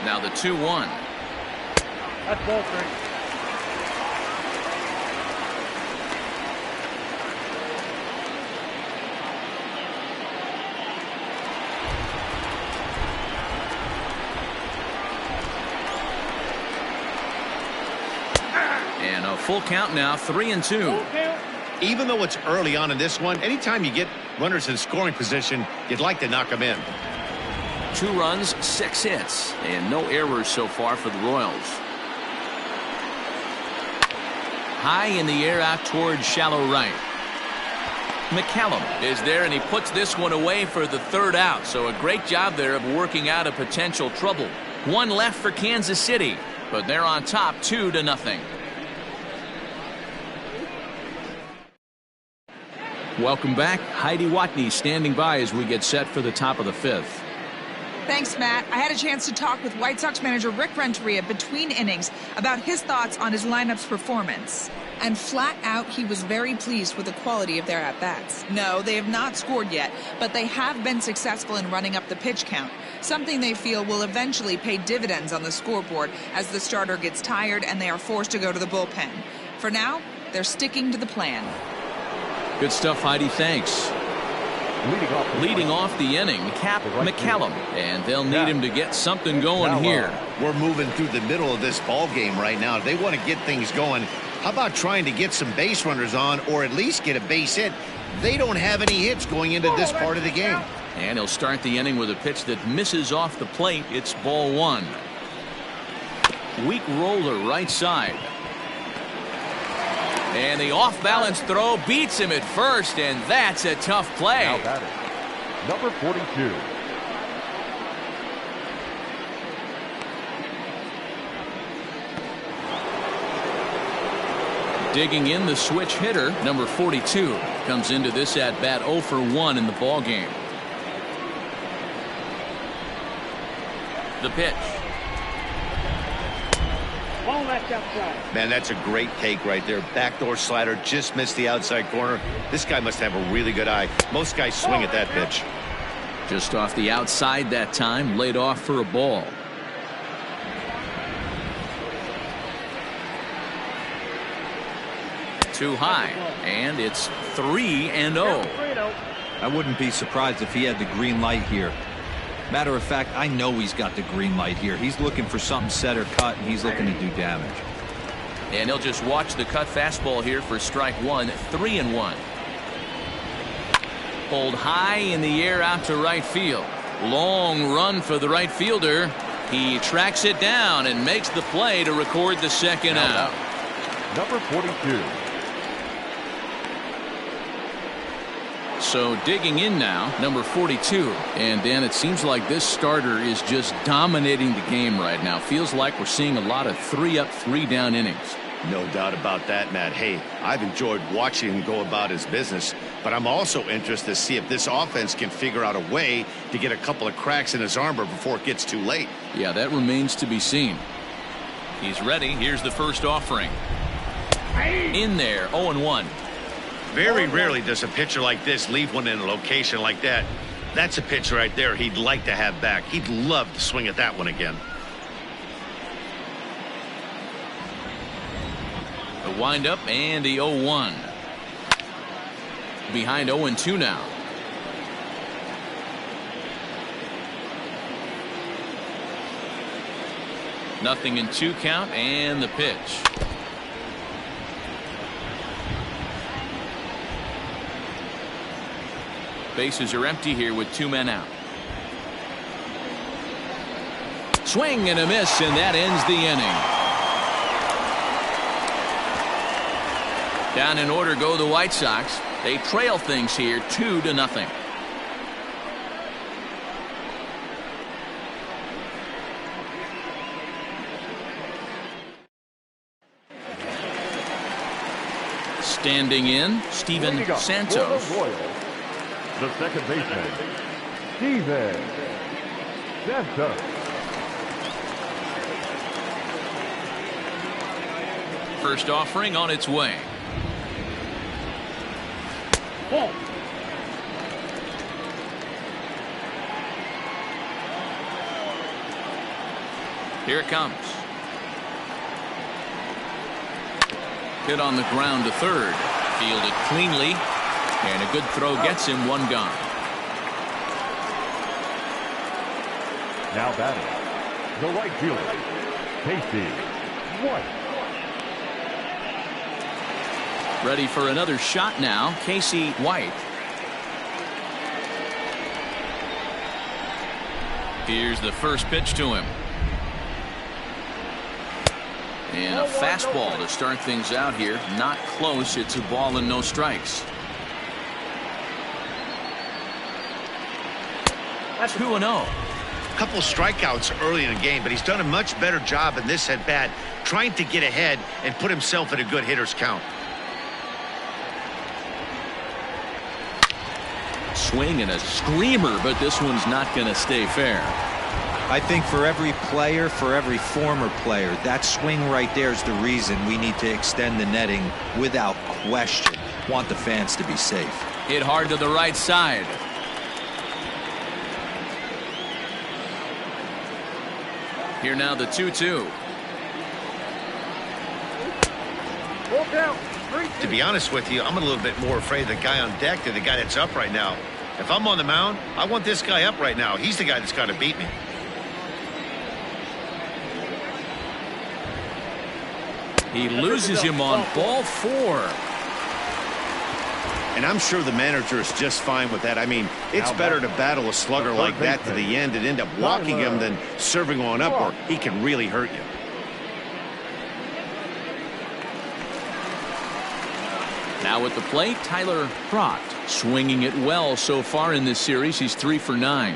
Now the 2-1. That's ball 3. And a full count now, 3-2. Even though it's early on in this one, anytime you get runners in scoring position, you'd like to knock them in. 2 runs, 6 hits, and no errors so far for the Royals. High in the air out towards shallow right. McCallum is there, and he puts this one away for the 3rd out. So a great job there of working out a potential trouble. 1 left for Kansas City, but they're on top 2-0. Welcome back. Heidi Watney standing by as we get set for the top of the 5th. Thanks, Matt. I had a chance to talk with White Sox manager Rick Renteria between innings about his thoughts on his lineup's performance. And flat out, he was very pleased with the quality of their at-bats. No, they have not scored yet, but they have been successful in running up the pitch count, something they feel will eventually pay dividends on the scoreboard as the starter gets tired and they are forced to go to the bullpen. For now, they're sticking to the plan. Good stuff, Heidi. Thanks. Leading off the inning, Cap McCallum, and they'll need him to get something going here. We're moving through the middle of this ball game right now. They want to get things going. How about trying to get some base runners on, or at least get a base hit? They don't have any hits going into this part of the game. And he'll start the inning with a pitch that misses off the plate. It's ball 1. Weak roller right side. And the off-balance throw beats him at first, and that's a tough play. Now batting, number 42. Digging in, the switch hitter, number 42, comes into this at-bat 0 for 1 in the ballgame. The pitch. Man, that's a great take right there. Backdoor slider, just missed the outside corner. This guy must have a really good eye. Most guys swing at that pitch. Just off the outside that time, laid off for a ball. Too high, and it's 3-0. I wouldn't be surprised if he had the green light here. Matter of fact, I know he's got the green light here. He's looking for something set or cut, and he's looking to do damage. And he'll just watch the cut fastball here for strike 1, 3-1. Pulled high in the air out to right field. Long run for the right fielder. He tracks it down and makes the play to record the second out. Number 42. So digging in now, number 42. And Dan, it seems like this starter is just dominating the game right now. Feels like we're seeing a lot of 3-up, 3-down innings. No doubt about that, Matt. Hey, I've enjoyed watching him go about his business, but I'm also interested to see if this offense can figure out a way to get a couple of cracks in his armor before it gets too late. Yeah, that remains to be seen. He's ready. Here's the first offering. In there, 0-1. Very rarely does a pitcher like this leave one in a location like that. That's a pitch right there he'd like to have back. He'd love to swing at that one again. The windup and the 0-1. Behind 0-2 now. Nothing in 2 count and the pitch. Bases are empty here with 2 men out. Swing and a miss, and that ends the inning. Down in order go the White Sox. They trail things here 2-0. Standing in, Steven Santos. The second baseman, Steven Santos. First offering on its way. Ball. Here it comes. Hit on the ground to third. Fielded cleanly. And a good throw gets him 1 gone. Now batting, the right fielder, Casey White. Ready for another shot now, Casey White. Here's the first pitch to him. And a fastball to start things out here. Not close. It's a ball and no strikes. 2-0. A couple strikeouts early in the game, but he's done a much better job in this at bat trying to get ahead and put himself in a good hitter's count. Swing and a screamer, but this one's not going to stay fair. I think for every player, for every former player, that swing right there is the reason we need to extend the netting without question. Want the fans to be safe. Hit hard to the right side. Here now the 2-2. To be honest with you, I'm a little bit more afraid of the guy on deck than the guy that's up right now. If I'm on the mound, I want this guy up right now. He's the guy that's got to beat me. He loses him on ball 4. And I'm sure the manager is just fine with that. I mean, it's better to battle a slugger like that to the end and end up walking him than serving on up, or he can really hurt you. Now at the plate, Tyler Trott, swinging it well so far in this series. He's 3 for 9.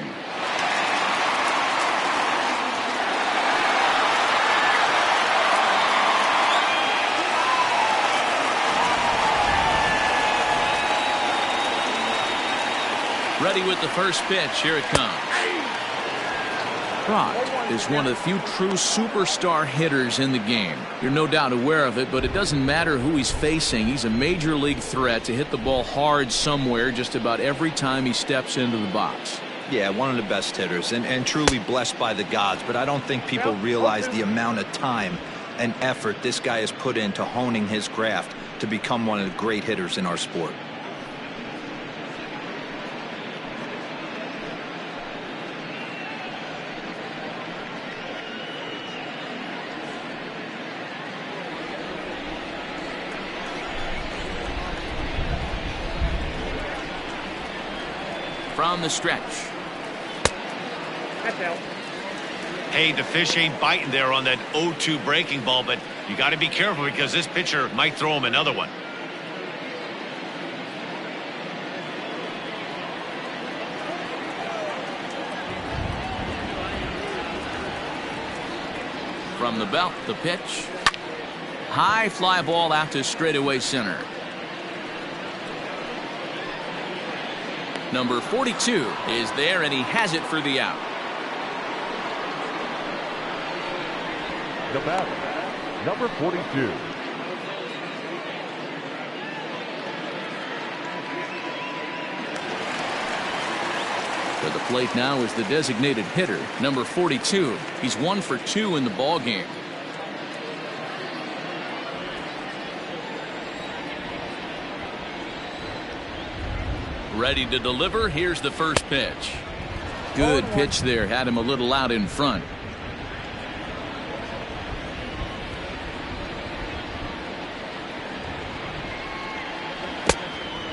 Ready with the first pitch. Here it comes. Trott is one of the few true superstar hitters in the game. You're no doubt aware of it, but it doesn't matter who he's facing. He's a major league threat to hit the ball hard somewhere just about every time he steps into the box. Yeah, one of the best hitters and truly blessed by the gods, but I don't think people realize the amount of time and effort this guy has put into honing his craft to become one of the great hitters in our sport. From the stretch. That's out. Hey, the fish ain't biting there on that 0-2 breaking ball, but you got to be careful because this pitcher might throw him another one. From the belt, the pitch. High fly ball out to straightaway center. Number 42 is there, and he has it for the out. The batter, number 42. To the plate now is the designated hitter, number 42. He's 1 for 2 in the ball game. Ready to deliver. Here's the first pitch. Good pitch there. Had him a little out in front.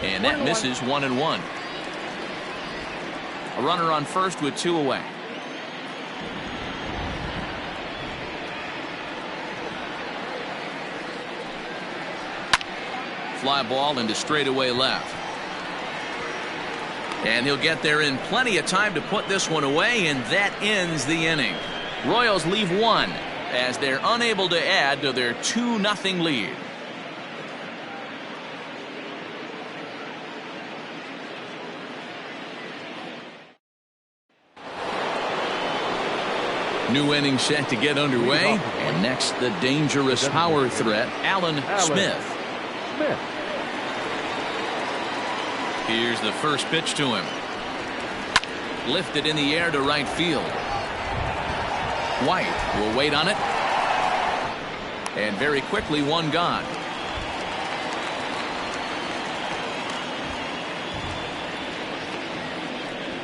And that misses 1-1. A runner on first with 2 away. Fly ball into straightaway left. And he'll get there in plenty of time to put this one away, and that ends the inning. Royals leave 1 as they're unable to add to their 2-0 lead. New inning set to get underway, and next the dangerous power threat, Alan Smith. Here's the first pitch to him. Lifted in the air to right field. White will wait on it. And very quickly, one gone.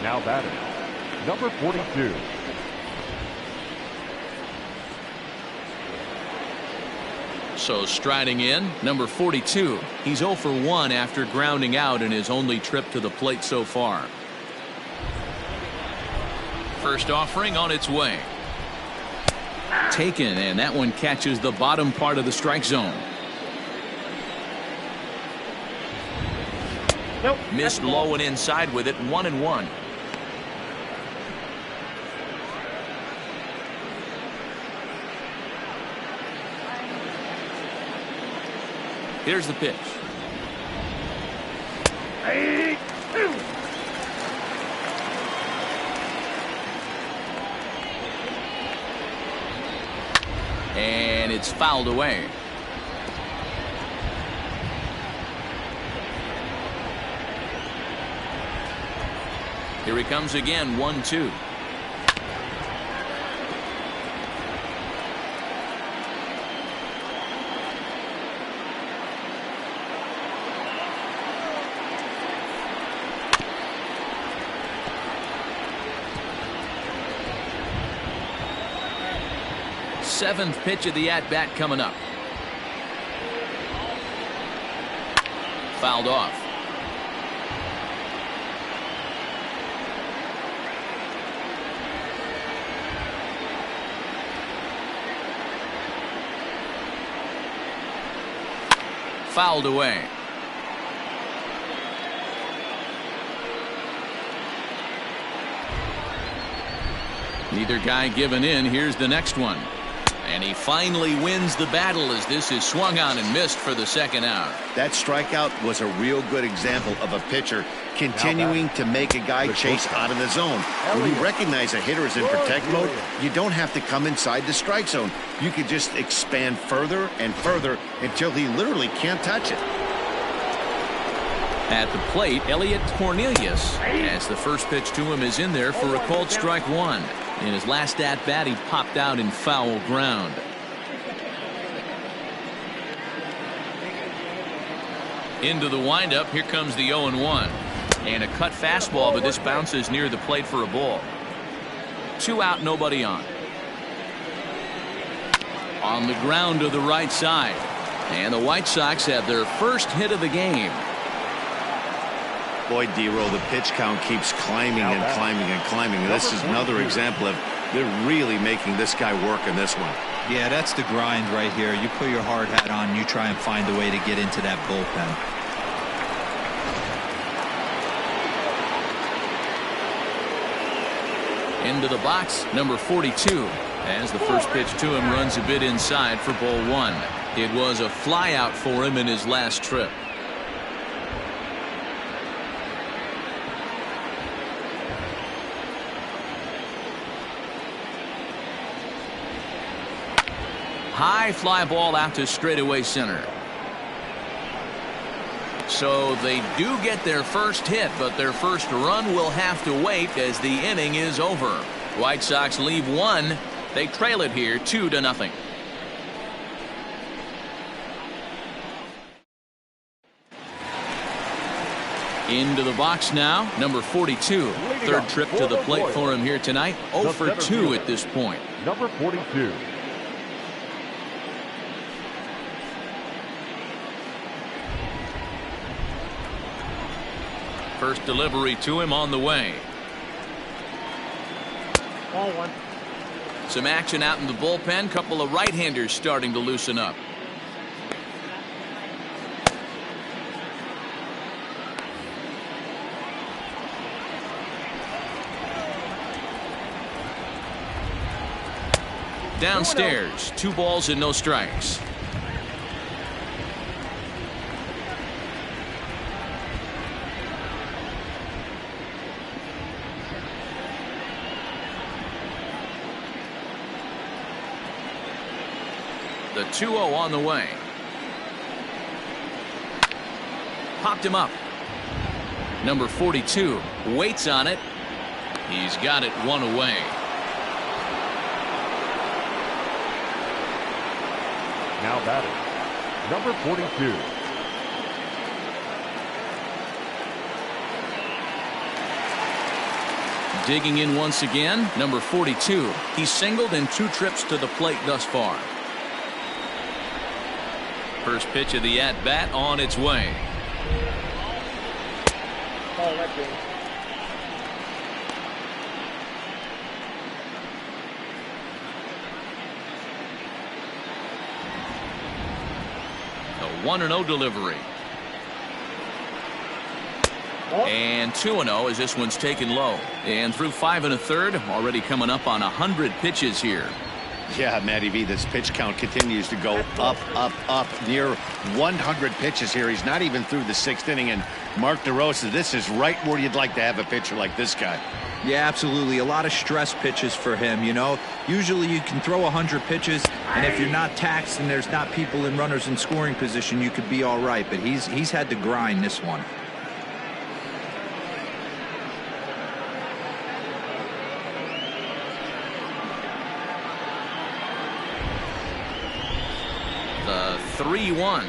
Now batting, number 42. So striding in, number 42. He's 0 for 1 after grounding out in his only trip to the plate so far. First offering on its way. Taken, and that one catches the bottom part of the strike zone. Nope. Missed low and inside with it, 1-1. Here's the pitch. And it's fouled away. Here he comes again, 1-2. Seventh pitch of the at-bat coming up. Fouled off. Fouled away. Neither guy giving in. Here's the next one. And he finally wins the battle as this is swung on and missed for the second out. That strikeout was a real good example of a pitcher continuing to make a guy chase out of the zone. When you recognize a hitter is in protect mode, you don't have to come inside the strike zone. You can just expand further and further until he literally can't touch it. At the plate, Elliot Cornelius, as the first pitch to him is in there for a called strike 1. In his last at-bat, he popped out in foul ground. Into the windup, here comes the 0-1. And a cut fastball, but this bounces near the plate for a ball. 2 out, nobody on. On the ground to the right side. And the White Sox have their first hit of the game. Boy, D-Roll, the pitch count keeps climbing and climbing and climbing. This is another example of They're really making this guy work in this one. Yeah, that's the grind right here. You put your hard hat on, you try and find a way to get into that bullpen. Into the box, number 42. As the first pitch to him runs a bit inside for ball one. It was a flyout for him in his last trip. High fly ball out to straightaway center. So they do get their first hit, but their first run will have to wait as the inning is over. White Sox leave one. They trail it here 2-0. Into the box now, number 42. Third trip to the plate for him here tonight. 0 for 2 at this point. Number 42. First delivery to him on the way. Ball one. Some action out in the bullpen. Couple of right-handers starting to loosen up. Downstairs, 2 balls and no strikes. The 2-0 on the way. Popped him up. Number 42 waits on it. He's got it 1 away. Now batting, number 42. Digging in once again, number 42. He's singled in 2 trips to the plate thus far. First pitch of the at-bat on its way. Ball that game. The 1-0 delivery. And 2-0 as this one's taken low. And through 5 1/3, already coming up on 100 pitches here. Yeah, Matty V, this pitch count continues to go up, near 100 pitches here. He's not even through the 6th inning. And Mark DeRosa, this is right where you'd like to have a pitcher like this guy. Yeah, absolutely. A lot of stress pitches for him. You know, usually you can throw 100 pitches, and if you're not taxed and there's not people in runners in scoring position, you could be all right. But he's had to grind this one. The 3-1.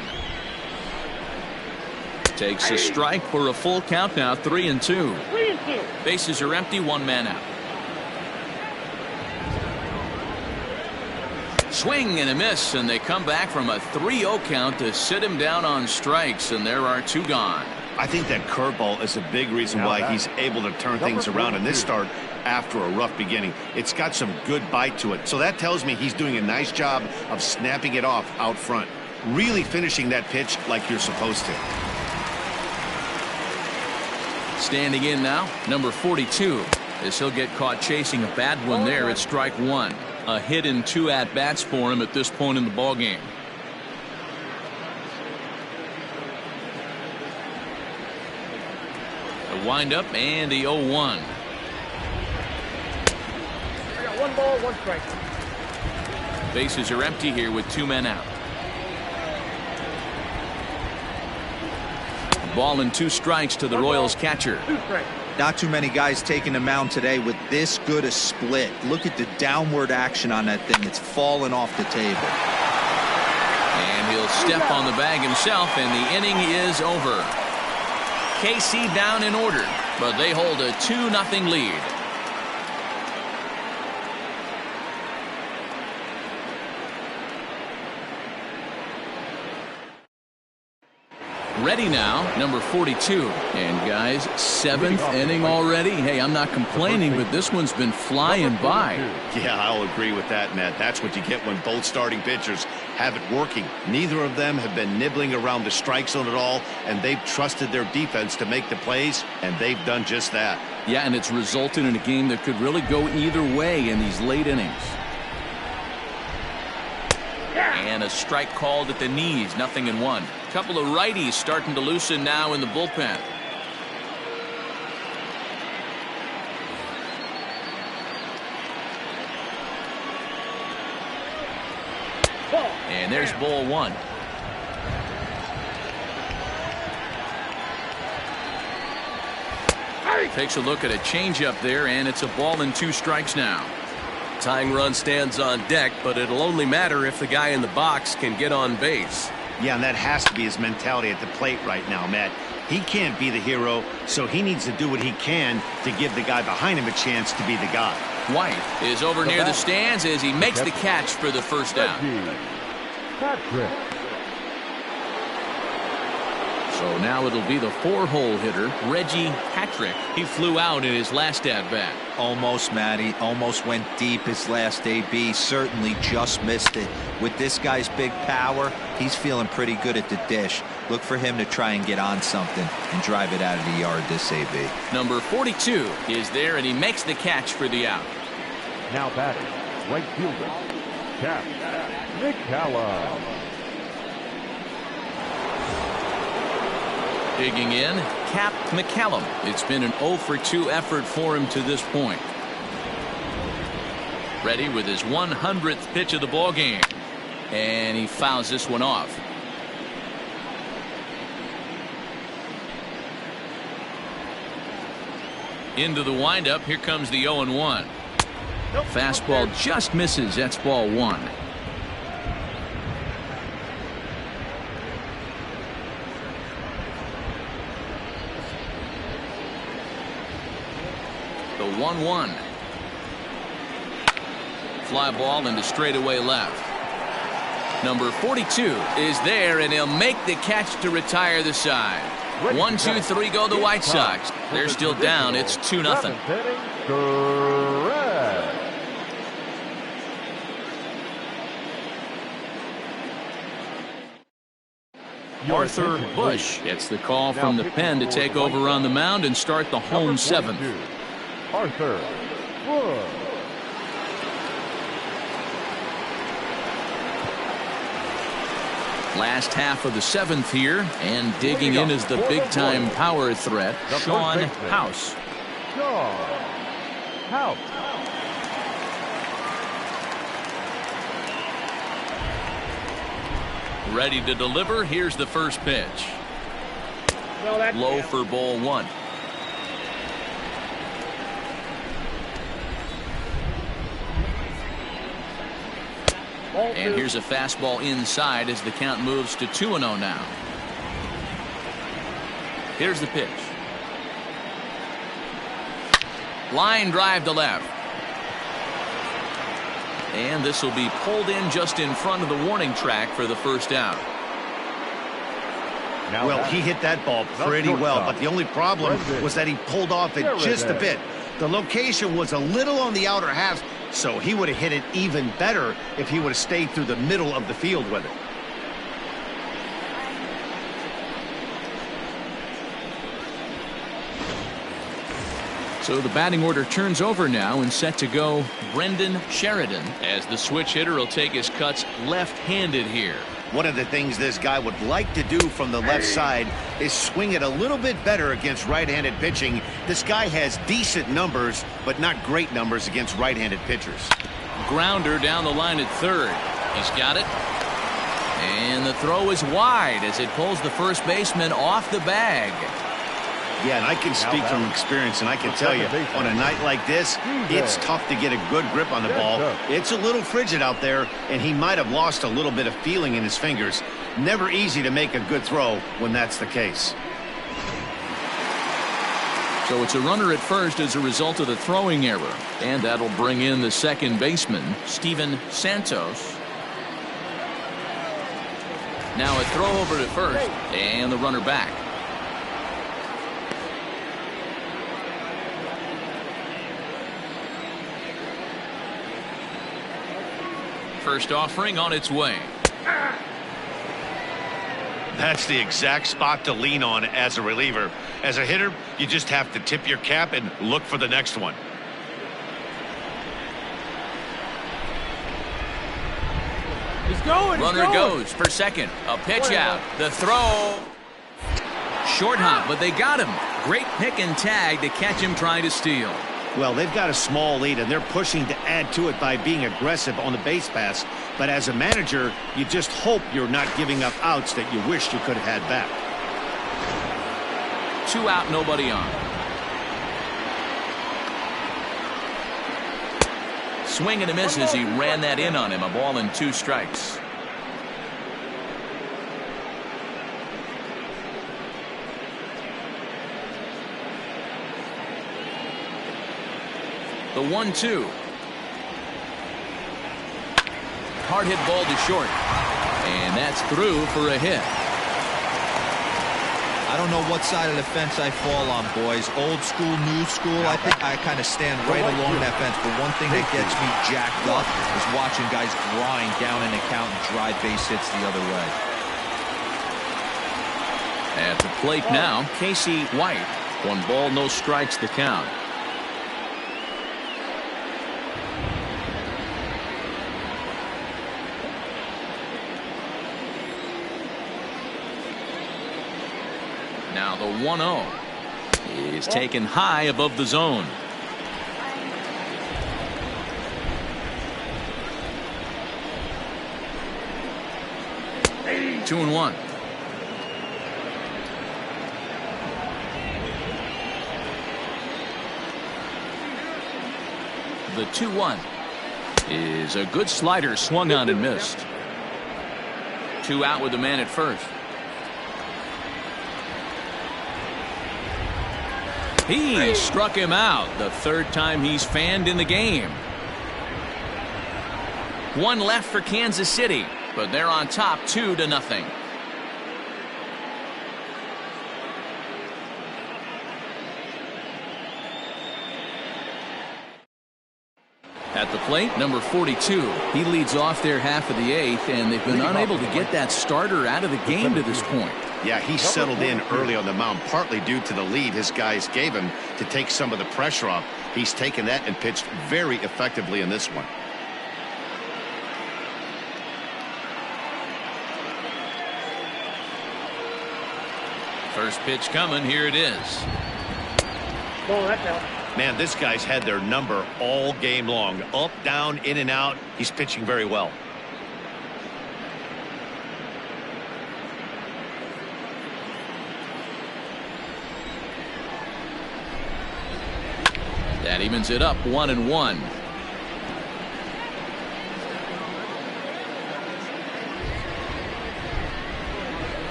Takes a strike for a full count now. 3-2. Bases are empty. 1 man out. Swing and a miss, and they come back from a 3-0 count to sit him down on strikes, and there are 2 gone. I think that curveball is a big reason why he's able to turn things around in this start after a rough beginning. It's got some good bite to it. So that tells me he's doing a nice job of snapping it off out front. Really finishing that pitch like you're supposed to. Standing in now, number 42. As he'll get caught chasing a bad one there at strike 1. A hit in 2 at-bats for him at this point in the ballgame. The windup and the 0-1. I got 1 ball, 1 strike. Bases are empty here with 2 men out. Ball and 2 strikes to the Royals catcher. 2 strikes. Not too many guys taking the mound today with this good a split. Look at the downward action on that thing. It's falling off the table. And he'll step on the bag himself, and the inning is over. KC down in order, but they hold a 2-0 lead. Ready now, number 42. And guys, 7th inning already. Hey, I'm not complaining, but this one's been flying by. Yeah, I'll agree with that, Matt. That's what you get when both starting pitchers have it working. Neither of them have been nibbling around the strike zone at all, and they've trusted their defense to make the plays, and they've done just that. Yeah, and it's resulted in a game that could really go either way in these late innings. And a strike called at the knees, 0-1. Couple of righties starting to loosen now in the bullpen. And there's ball 1. Takes a look at a changeup there, and it's a ball and 2 strikes now. Tying run stands on deck, but it'll only matter if the guy in the box can get on base. Yeah, and that has to be his mentality at the plate right now, Matt. He can't be the hero, so he needs to do what he can to give the guy behind him a chance to be the guy. White is over near the stands as he makes the catch for the first down. Patrick. So now it'll be the 4-hole hitter, Reggie Patrick. He flew out in his last at-bat. Almost, Matty. Almost went deep his last AB. Certainly just missed it. With this guy's big power, he's feeling pretty good at the dish. Look for him to try and get on something and drive it out of the yard this AB. Number 42 is there, and he makes the catch for the out. Now batting, right fielder, Cap McCallum. Digging in, Cap McCallum. It's been an 0-for-2 effort for him to this point. Ready with his 100th pitch of the ball game, and he fouls this one off. Into the windup. Here comes the 0-1. Fastball just misses. That's ball 1. The 1-1. Fly ball into straightaway left. Number 42 is there, and he'll make the catch to retire the side. 1, 2, 3 go the White Sox. They're still down. It's 2-0. Arthur Bush gets the call from the pen to take over on the mound and start the home 7th. Arthur Bush. Last half of the 7th here, and digging in is the big-time power threat, Sean House. House. Ready to deliver. Here's the first pitch. Low for ball 1. And here's a fastball inside as the count moves to 2-0 now. Here's the pitch. Line drive to left. And this will be pulled in just in front of the warning track for the first out. Well, he hit that ball pretty well, but the only problem was that he pulled off it just a bit. The location was a little on the outer half, so he would have hit it even better if he would have stayed through the middle of the field with it. So the batting order turns over now, and set to go Brendan Sheridan, as the switch hitter will take his cuts left-handed here. One of the things this guy would like to do from the left side is swing it a little bit better against right-handed pitching. This guy has decent numbers, but not great numbers against right-handed pitchers. Grounder down the line at third. He's got it. And the throw is wide as it pulls the first baseman off the bag. Yeah, and I can speak from experience, and I can tell you, on a night like this, it's tough to get a good grip on the ball. It's a little frigid out there, and he might have lost a little bit of feeling in his fingers. Never easy to make a good throw when that's the case. So it's a runner at first as a result of the throwing error, and that'll bring in the second baseman, Steven Santos. Now a throw over to first, and the runner back. First offering on its way. That's the exact spot to lean on as a reliever. As a hitter, you just have to tip your cap and look for the next one. He's going. Runner goes for second. A pitch out. The throw. Short hop, but they got him. Great pick and tag to catch him trying to steal. Well, they've got a small lead, and they're pushing to add to it by being aggressive on the base pass. But as a manager, you just hope you're not giving up outs that you wish you could have had back. 2 out, nobody on. Swing and a miss as he ran that in on him. A ball and 2 strikes. The 1-2. Hard hit ball to short. And that's through for a hit. I don't know what side of the fence I fall on, boys. Old school, new school. I think I kind of stand right along that fence. But one thing that gets me jacked up is watching guys grind down an account and drive base hits the other way. At the plate now, Casey White. 1 ball, no strikes the count. Now the 1-0 is taken high above the zone. Hey. 2-1. The 2-1 is a good slider swung on and missed. 2 out with the man at first. He struck him out. The 3rd time he's fanned in the game. 1 left for Kansas City, but they're on top 2-0. At the plate, number 42. He leads off their half of the 8th, and they've been unable to get that starter out of the game to this point. Yeah, he settled in early on the mound, partly due to the lead his guys gave him to take some of the pressure off. He's taken that and pitched very effectively in this one. First pitch coming. Here it is. Oh, that's out. Man, this guy's had their number all game long. Up, down, in and out. He's pitching very well. That evens it up 1-1.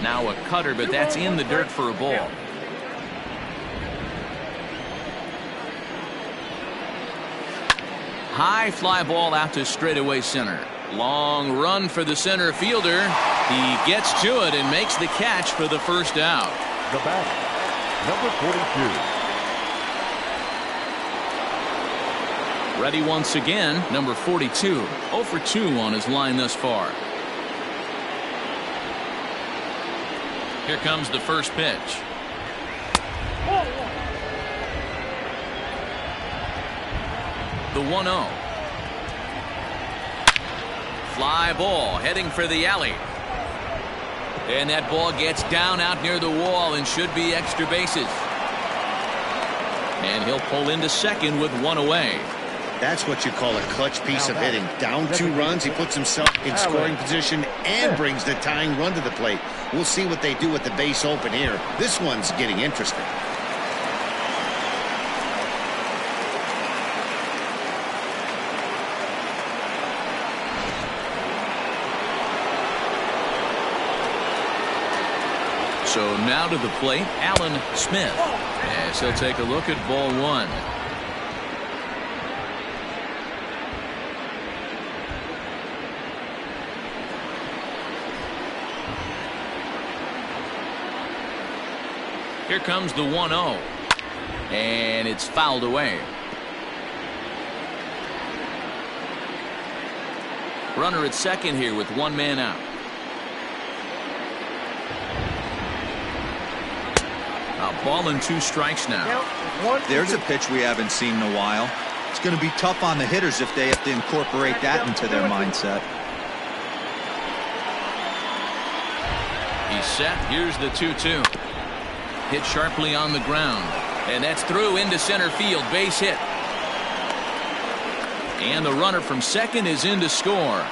Now a cutter, but that's in the dirt for a ball. High fly ball out to straightaway center. Long run for the center fielder. He gets to it and makes the catch for the first out. The batter, number 42. Ready once again, number 42. 0 for 2 on his line thus far. Here comes the first pitch. The 1-0. Fly ball heading for the alley. And that ball gets down out near the wall and should be extra bases. And he'll pull into second with 1 away. That's what you call a clutch piece of hitting. Down 2 runs, he puts himself in scoring position and brings the tying run to the plate. We'll see what they do with the base open here. This one's getting interesting. So now to the plate, Alan Smith, as he'll take a look at ball 1. Here comes the 1-0. And it's fouled away. Runner at second here with one man out. A ball and 2 strikes now. There's a pitch we haven't seen in a while. It's going to be tough on the hitters if they have to incorporate that into their mindset. He's set. Here's the 2-2. Hit sharply on the ground. And that's through into center field. Base hit. And the runner from second is in to score.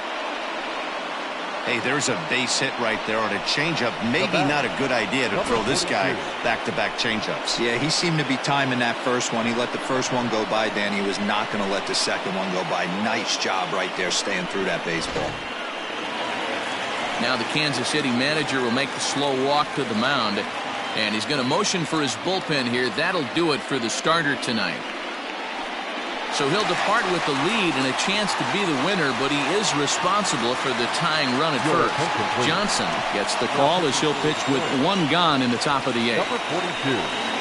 Hey, there's a base hit right there on a changeup. Maybe not a good idea to throw this guy back-to-back changeups. Yeah, he seemed to be timing that first one. He let the first one go by, Dan. He was not going to let the second one go by. Nice job right there staying through that baseball. Now the Kansas City manager will make the slow walk to the mound. And he's going to motion for his bullpen here. That'll do it for the starter tonight. So he'll depart with the lead and a chance to be the winner, but he is responsible for the tying run at first. Johnson gets the call as he'll pitch with 1 gone in the top of the 8th. Number 42.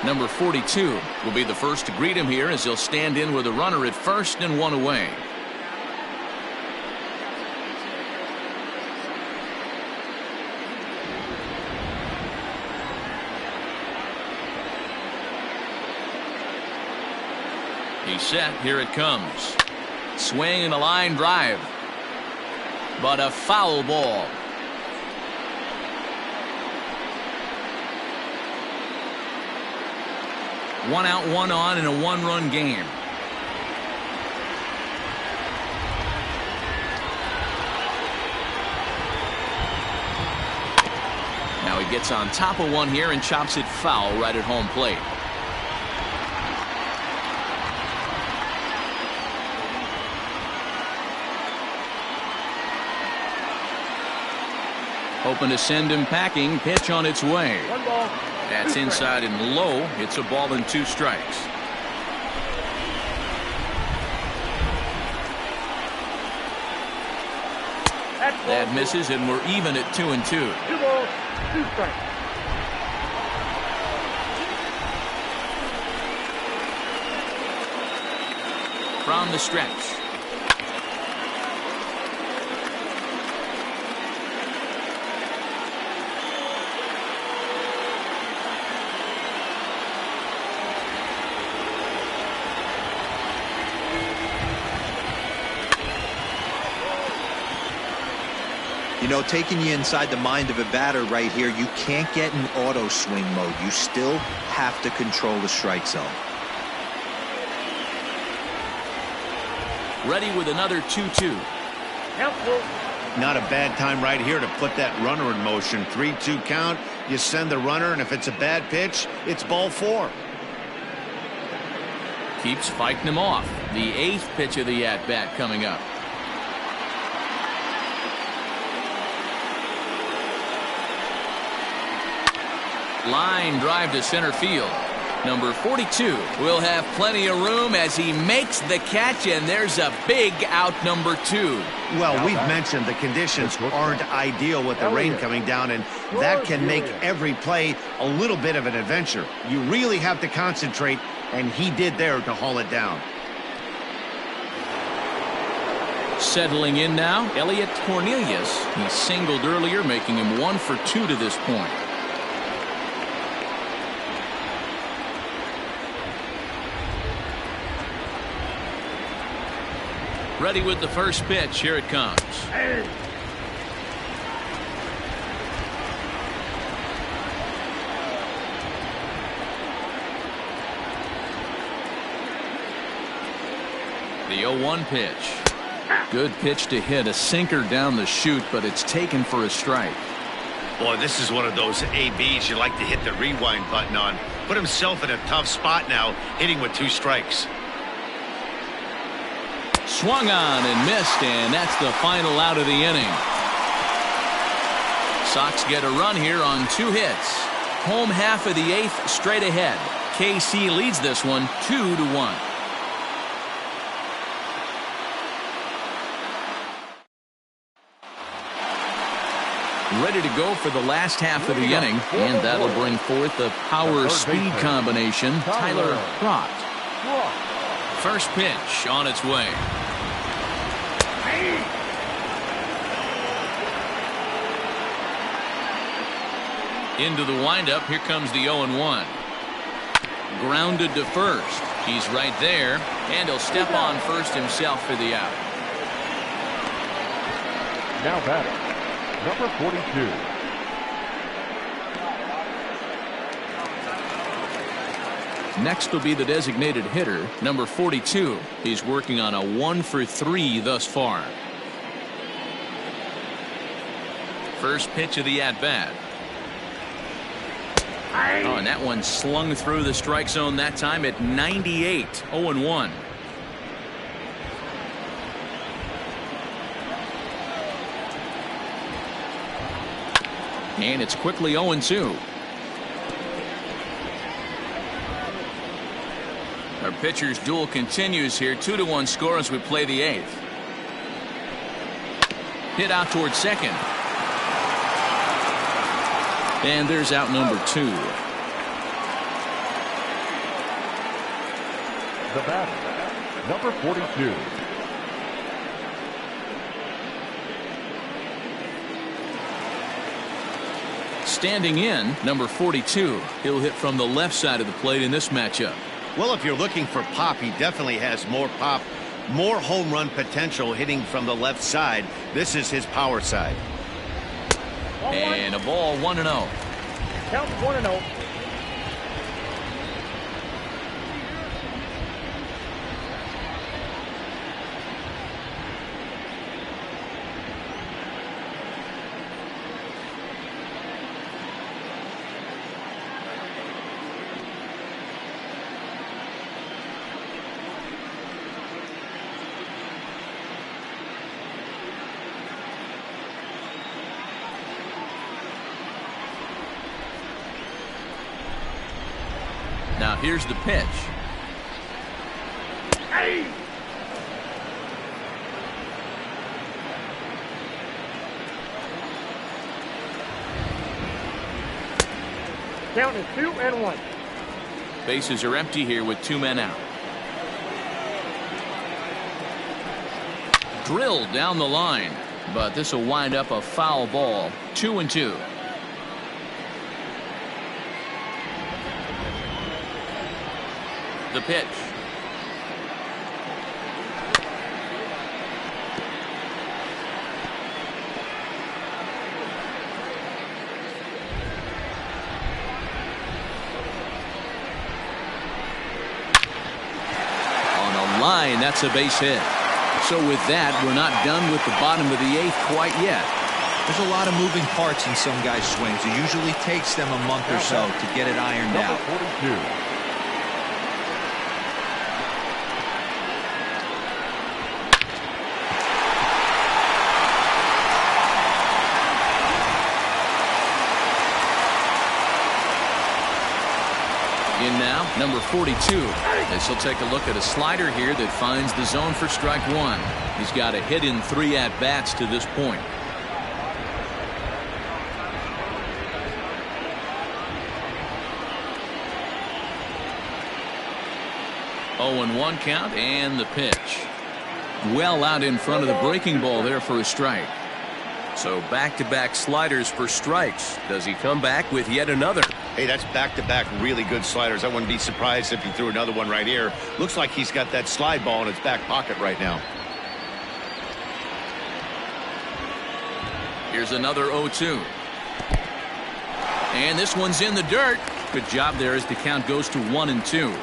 Number 42 will be the first to greet him here as he'll stand in with a runner at first and 1 away. He's set. Here it comes. Swing and a line drive. But a foul ball. One out, one on in a 1-run game. Now he gets on top of one here and chops it foul right at home plate. Hoping to send him packing. Pitch on its way. That's inside and low. It's a ball and 2 strikes. That misses, and we're even at 2-2. 2 balls, 2 strikes. From the stretch. You know, taking you inside the mind of a batter right here, you can't get in auto swing mode. You still have to control the strike zone. Ready with another 2-2. Not a bad time right here to put that runner in motion. 3-2 count. You send the runner, and if it's a bad pitch, it's ball 4. Keeps fighting him off. The 8th pitch of the at-bat coming up. Line drive to center field. Number 42 will have plenty of room as he makes the catch, and there's a big out, number 2. Well, we've mentioned the conditions aren't ideal with the rain coming down, and that can make every play a little bit of an adventure. You really have to concentrate, and he did there to haul it down. Settling in now, Elliot Cornelius. He singled earlier, making him 1 for 2 to this point. Ready with the first pitch. Here it comes. The 0-1 pitch. Good pitch to hit. A sinker down the chute, but it's taken for a strike. Boy, this is one of those ABs you like to hit the rewind button on. Put himself in a tough spot now, hitting with 2 strikes. Swung on and missed, and that's the final out of the inning. Sox get a run here on 2 hits. Home half of the eighth straight ahead. KC leads this one 2-1. Ready to go for the last half of the inning, and that'll bring forth the power-speed combination, Tyler Trott. First pitch on its way. Into the windup, here comes the 0-1. Grounded to first. He's right there, and he'll step on first himself for the out. Now batting, number 42. Next will be the designated hitter, number 42. He's working on a 1-for-3 thus far. First pitch of the at-bat. Oh, and that one slung through the strike zone that time at 98. 0-1. And it's quickly 0-2. Our pitcher's duel continues here. 2-1 score as we play the eighth. Hit out towards second. And there's out number 2. The batter, number 42. Standing in, number 42. He'll hit from the left side of the plate in this matchup. Well, if you're looking for pop, he definitely has more pop, more home run potential hitting from the left side. This is his power side. And a ball 1-0. Count 1-0. Now here's the pitch. Hey! Count is 2-1. Bases are empty here with 2 men out. Drilled down the line, but this will wind up a foul ball. 2-2. The pitch. On a line, that's a base hit. So with that, we're not done with the bottom of the eighth quite yet. There's a lot of moving parts in some guys' swings. It usually takes them a month or so to get it ironed out. 42. In now, number 42. As he'll take a look at a slider here that finds the zone for strike 1. He's got a hit in 3 at-bats to this point. Oh, 0-1 count, and the pitch. Well out in front of the breaking ball there for a strike. So back-to-back sliders for strikes. Does he come back with yet another? Hey, that's back-to-back really good sliders. I wouldn't be surprised if he threw another one right here. Looks like he's got that slide ball in his back pocket right now. Here's another 0-2. And this one's in the dirt. Good job there as the count goes to 1-2.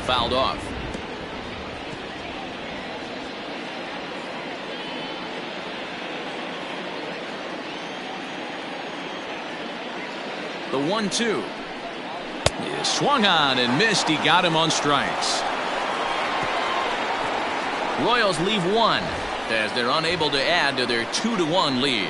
Fouled off. The 1-2. He swung on and missed. He got him on strikes. Royals leave one as they're unable to add to their 2-1 lead.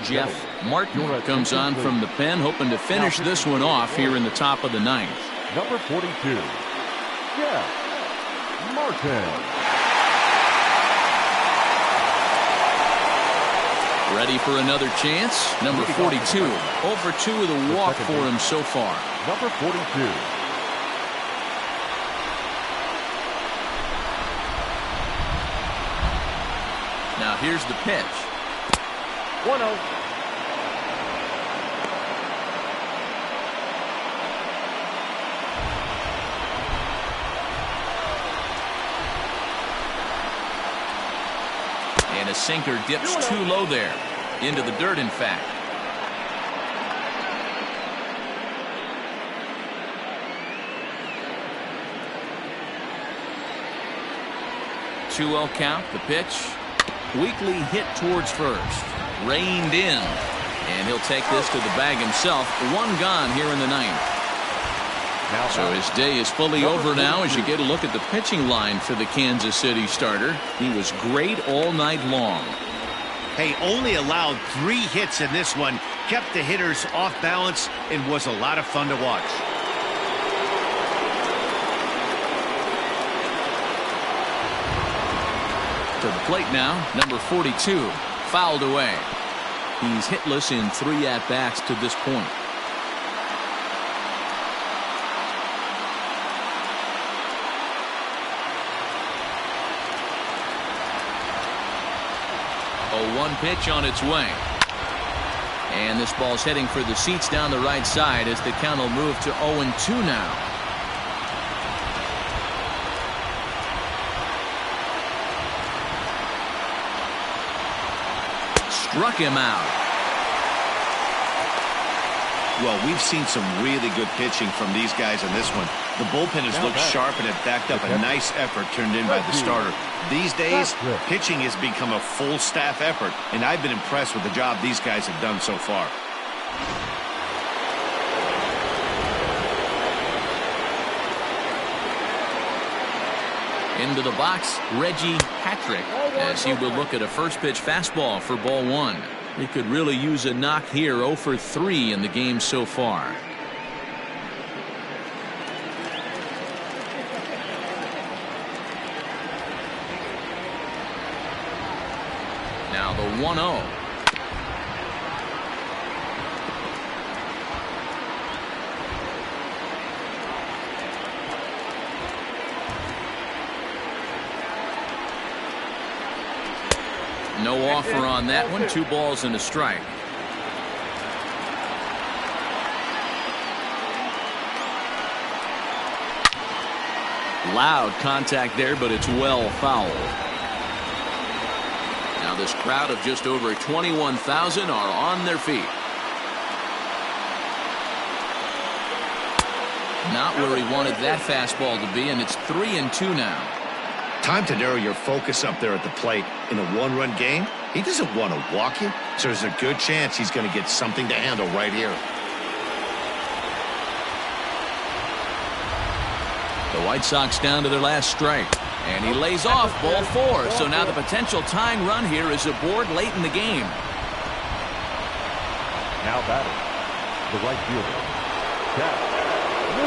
Jeff Martin comes on from the pen, hoping to finish this one off here in the top of the ninth. Number 42, Jeff Martin. Ready for another chance. Number 42. 0 for 2 with a walk for him so far. Number 42. Now here's the pitch. 1-0. And a sinker dips too low there. Into the dirt, in fact. Two-0 count. The pitch. Weakly hit towards first. Reined in. And he'll take this to the bag himself. One gone here in the ninth. So his day is fully over now as you get a look at the pitching line for the Kansas City starter. He was great all night long. Hey, only allowed 3 hits in this one. Kept the hitters off balance and was a lot of fun to watch. To the plate now, number 42, fouled away. He's hitless in 3 at-bats to this point. A 1 pitch on its way. And this ball's heading for the seats down the right side as the count will move to 0-2 now. Struck him out. Well, we've seen some really good pitching from these guys in this one. The bullpen has looked sharp and it backed up a nice effort turned in by the starter. These days, pitching has become a full staff effort, and I've been impressed with the job these guys have done so far. Into the box, Reggie Patrick, as he will look at a first pitch fastball for ball 1. He could really use a knock here. 0 for 3 in the game so far. Now the 1-0. No offer on that one. 2 balls and a strike. Loud contact there, but it's well fouled. Now this crowd of just over 21,000 are on their feet. Not where he wanted that fastball to be, and it's 3-2 now. Time to narrow your focus up there at the plate. In a 1-run game, he doesn't want to walk you, so there's a good chance he's going to get something to handle right here. The White Sox down to their last strike, and he lays off ball 4. So now the potential tying run here is aboard late in the game. Now batting, the right fielder,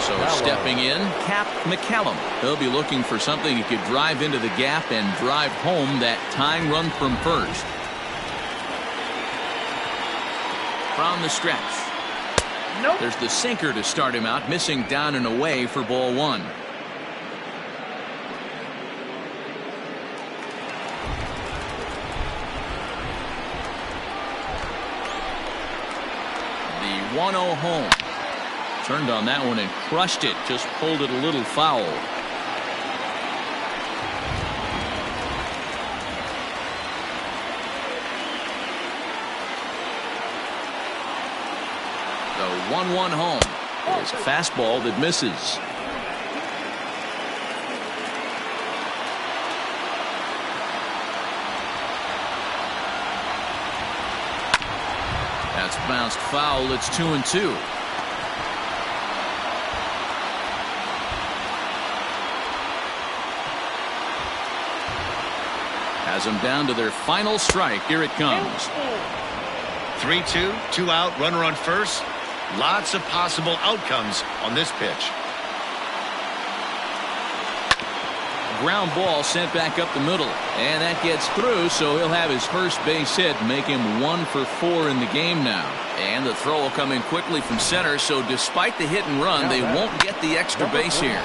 So stepping in, Cap McCallum. He'll be looking for something he could drive into the gap and drive home that tying run from first. From the stretch. Nope. There's the sinker to start him out, missing down and away for ball 1. The 1-0 home. Turned on that one and crushed it. Just pulled it a little foul. The 1-1 home is a fastball that misses. bounced foul. It's 2-2. Has them down to their final strike. Here it comes. 3-2, 2 out, runner on first. Lots of possible outcomes on this pitch. Ground ball sent back up the middle, and that gets through, so he'll have his first base hit, make him 1 for 4 in the game now. And the throw will come in quickly from center, so despite the hit and run, they won't get the extra base here.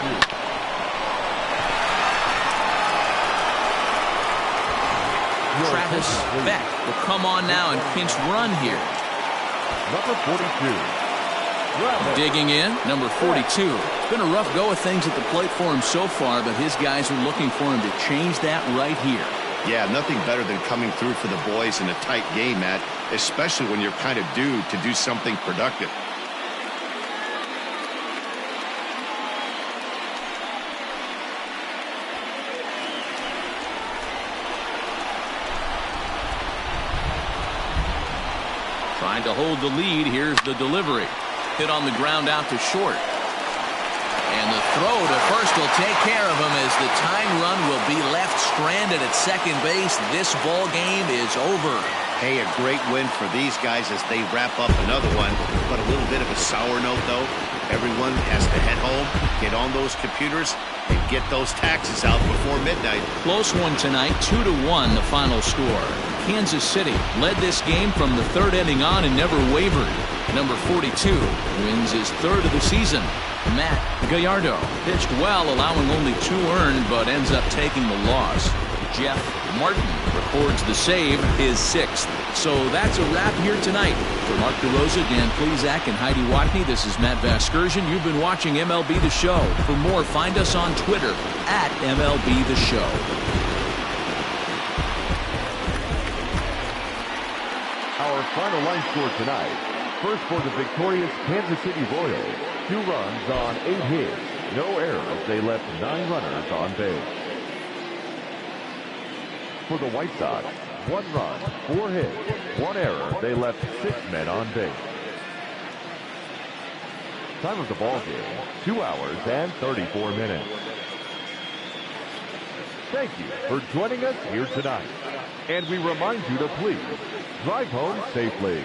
Travis Beck will come on now and pinch run here. Number 42. Digging in, number 42. It's been a rough go of things at the plate for him so far, but his guys are looking for him to change that right here. Yeah, nothing better than coming through for the boys in a tight game, Matt, especially when you're kind of due to do something productive. Trying to hold the lead. Here's the delivery. Hit on the ground out to short. And the throw to first will take care of him as the tying run will be left stranded at second base. This ball game is over. Hey, a great win for these guys as they wrap up another one. But a little bit of a sour note, though. Everyone has to head home, get on those computers, and get those taxes out before midnight. Close one tonight, 2-1 the final score. Kansas City led this game from the third inning on and never wavered. Number 42 wins his third of the season. Matt Gallardo pitched well, allowing only 2 earned, but ends up taking the loss. Jeff Martin records the save, his 6th. So that's a wrap here tonight. For Mark DeRosa, Dan Plezak, and Heidi Watney, this is Matt Vasgersian. You've been watching MLB The Show. For more, find us on Twitter at MLB The Show. Our final line score tonight. First for the victorious Kansas City Royals. 2 runs on 8 hits. No errors. They left 9 runners on base. For the White Sox, 1 run, 4 hits, 1 error. They left 6 men on base. Time of the ball game, 2 hours and 34 minutes. Thank you for joining us here tonight. And we remind you to please drive home safely.